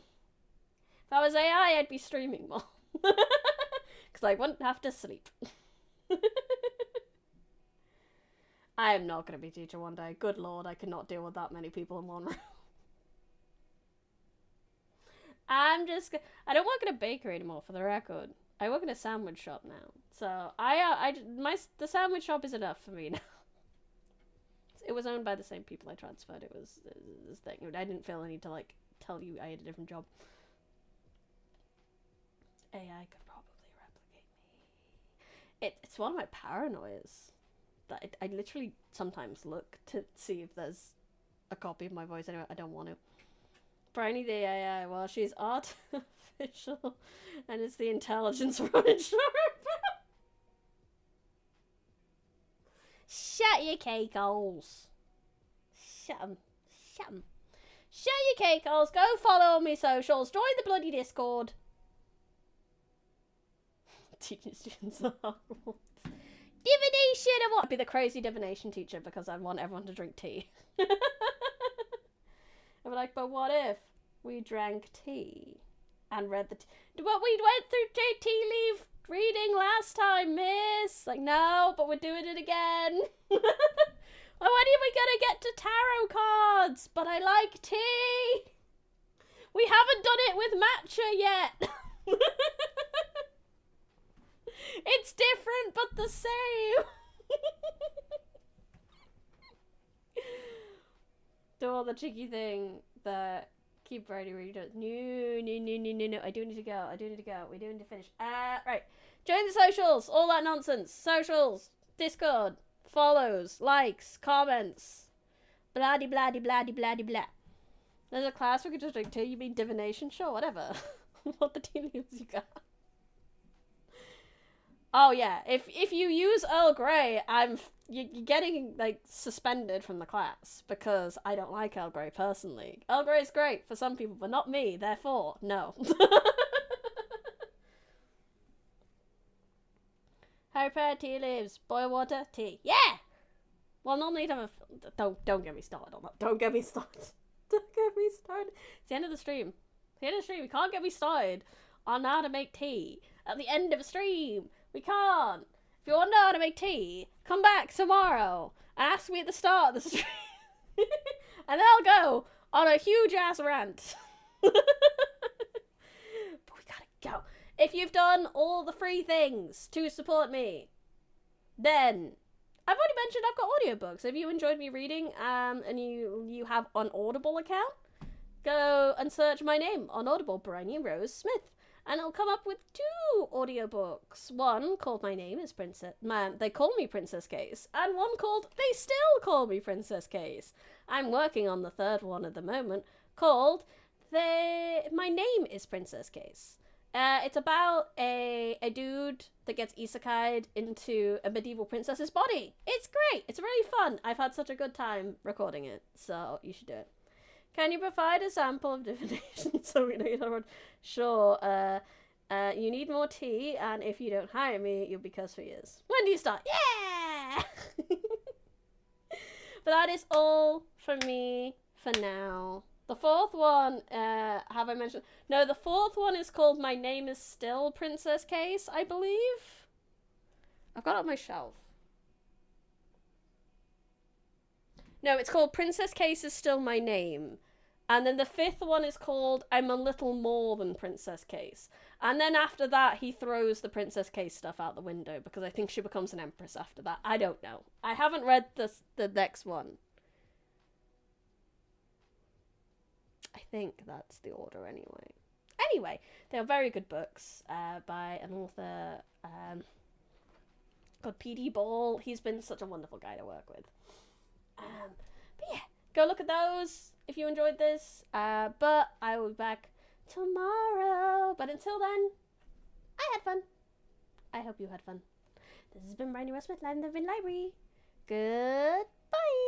Speaker 2: If I was AI, I'd be streaming more. Because I wouldn't have to sleep. I am not going to be a teacher one day. Good lord, I cannot deal with that many people in one room. I don't work in a bakery anymore, for the record. I work in a sandwich shop now. So, the sandwich shop is enough for me now. It was owned by the same people I transferred. It was this thing. I didn't feel the need to, like, tell you I had a different job. AI could probably replicate me. It's one of my paranoias. That I literally sometimes look to see if there's a copy of my voice. Anyway, I don't want to. Briny the AI, well, she's artificial, and it's the intelligence running short. Shut your cake holes. Shut 'em. Shut 'em. Shut your cake holes. Go follow me socials. Join the bloody Discord. Teaching students are horrible. Divination! I want to be the crazy divination teacher because I want everyone to drink tea. I'd be like, but what if we drank tea and read the tea? But we went through tea leaf reading last time, miss. Like, no, but we're doing it again. When are we gonna get to tarot cards? But I like tea. We haven't done it with matcha yet. It's different, but the same. Do all the cheeky thing that keep writing where you don't. No. I do need to go. We do need to finish. Right. Join the socials. All that nonsense. Socials. Discord. Follows. Likes. Comments. Blah-de blah-de blah-de blah-de blah. There's a class we could just drink tea. You mean divination? Sure, whatever. What the tea leaves you got? Oh yeah, if you use Earl Grey, you're getting like suspended from the class because I don't like Earl Grey personally. Earl Grey's great for some people, but not me. Therefore, no. Harry Potter tea leaves, boil water, tea. Yeah. Well, normally you'd have a. Don't get me started on that. Don't get me started. Don't get me started. It's the end of the stream. It's the end of the stream. You can't get me started on how to make tea at the end of a stream. We can't. If you want to know how to make tea, come back tomorrow and ask me at the start of the stream. And then I'll go on a huge ass rant. But we gotta go. If you've done all the free things to support me, then I've already mentioned I've got audiobooks. If you enjoyed me reading and you have an Audible account, go and search my name on Audible, Bryony Rose Smith. And it'll come up with 2 audiobooks. One called My Name is Princess... They Call Me Princess Case. And one called They Still Call Me Princess Case. I'm working on the 3rd one at the moment, called My Name is Princess Case. It's about a dude that gets isekai'd into a medieval princess's body. It's great. It's really fun. I've had such a good time recording it, so you should do it. Can you provide a sample of divination so we know you don't want... Sure. You need more tea, and if you don't hire me, you'll be cursed for years. When do you start? Yeah! But that is all from me for now. The fourth one, have I mentioned? No, the fourth one is called My Name is Still Princess Case, I believe. I've got it on my shelf. No, it's called Princess Case is Still My Name. And then the fifth one is called I'm a Little More Than Princess Case. And then after that, he throws the Princess Case stuff out the window because I think she becomes an empress after that. I don't know. I haven't read the next one. I think that's the order anyway. Anyway, they are very good books by an author called P.D. Ball. He's been such a wonderful guy to work with. But yeah, go look at those if you enjoyed this. But I will be back tomorrow. But until then, I had fun. I hope you had fun. This has been Bryony Westmith, live in the Vin Library. Goodbye.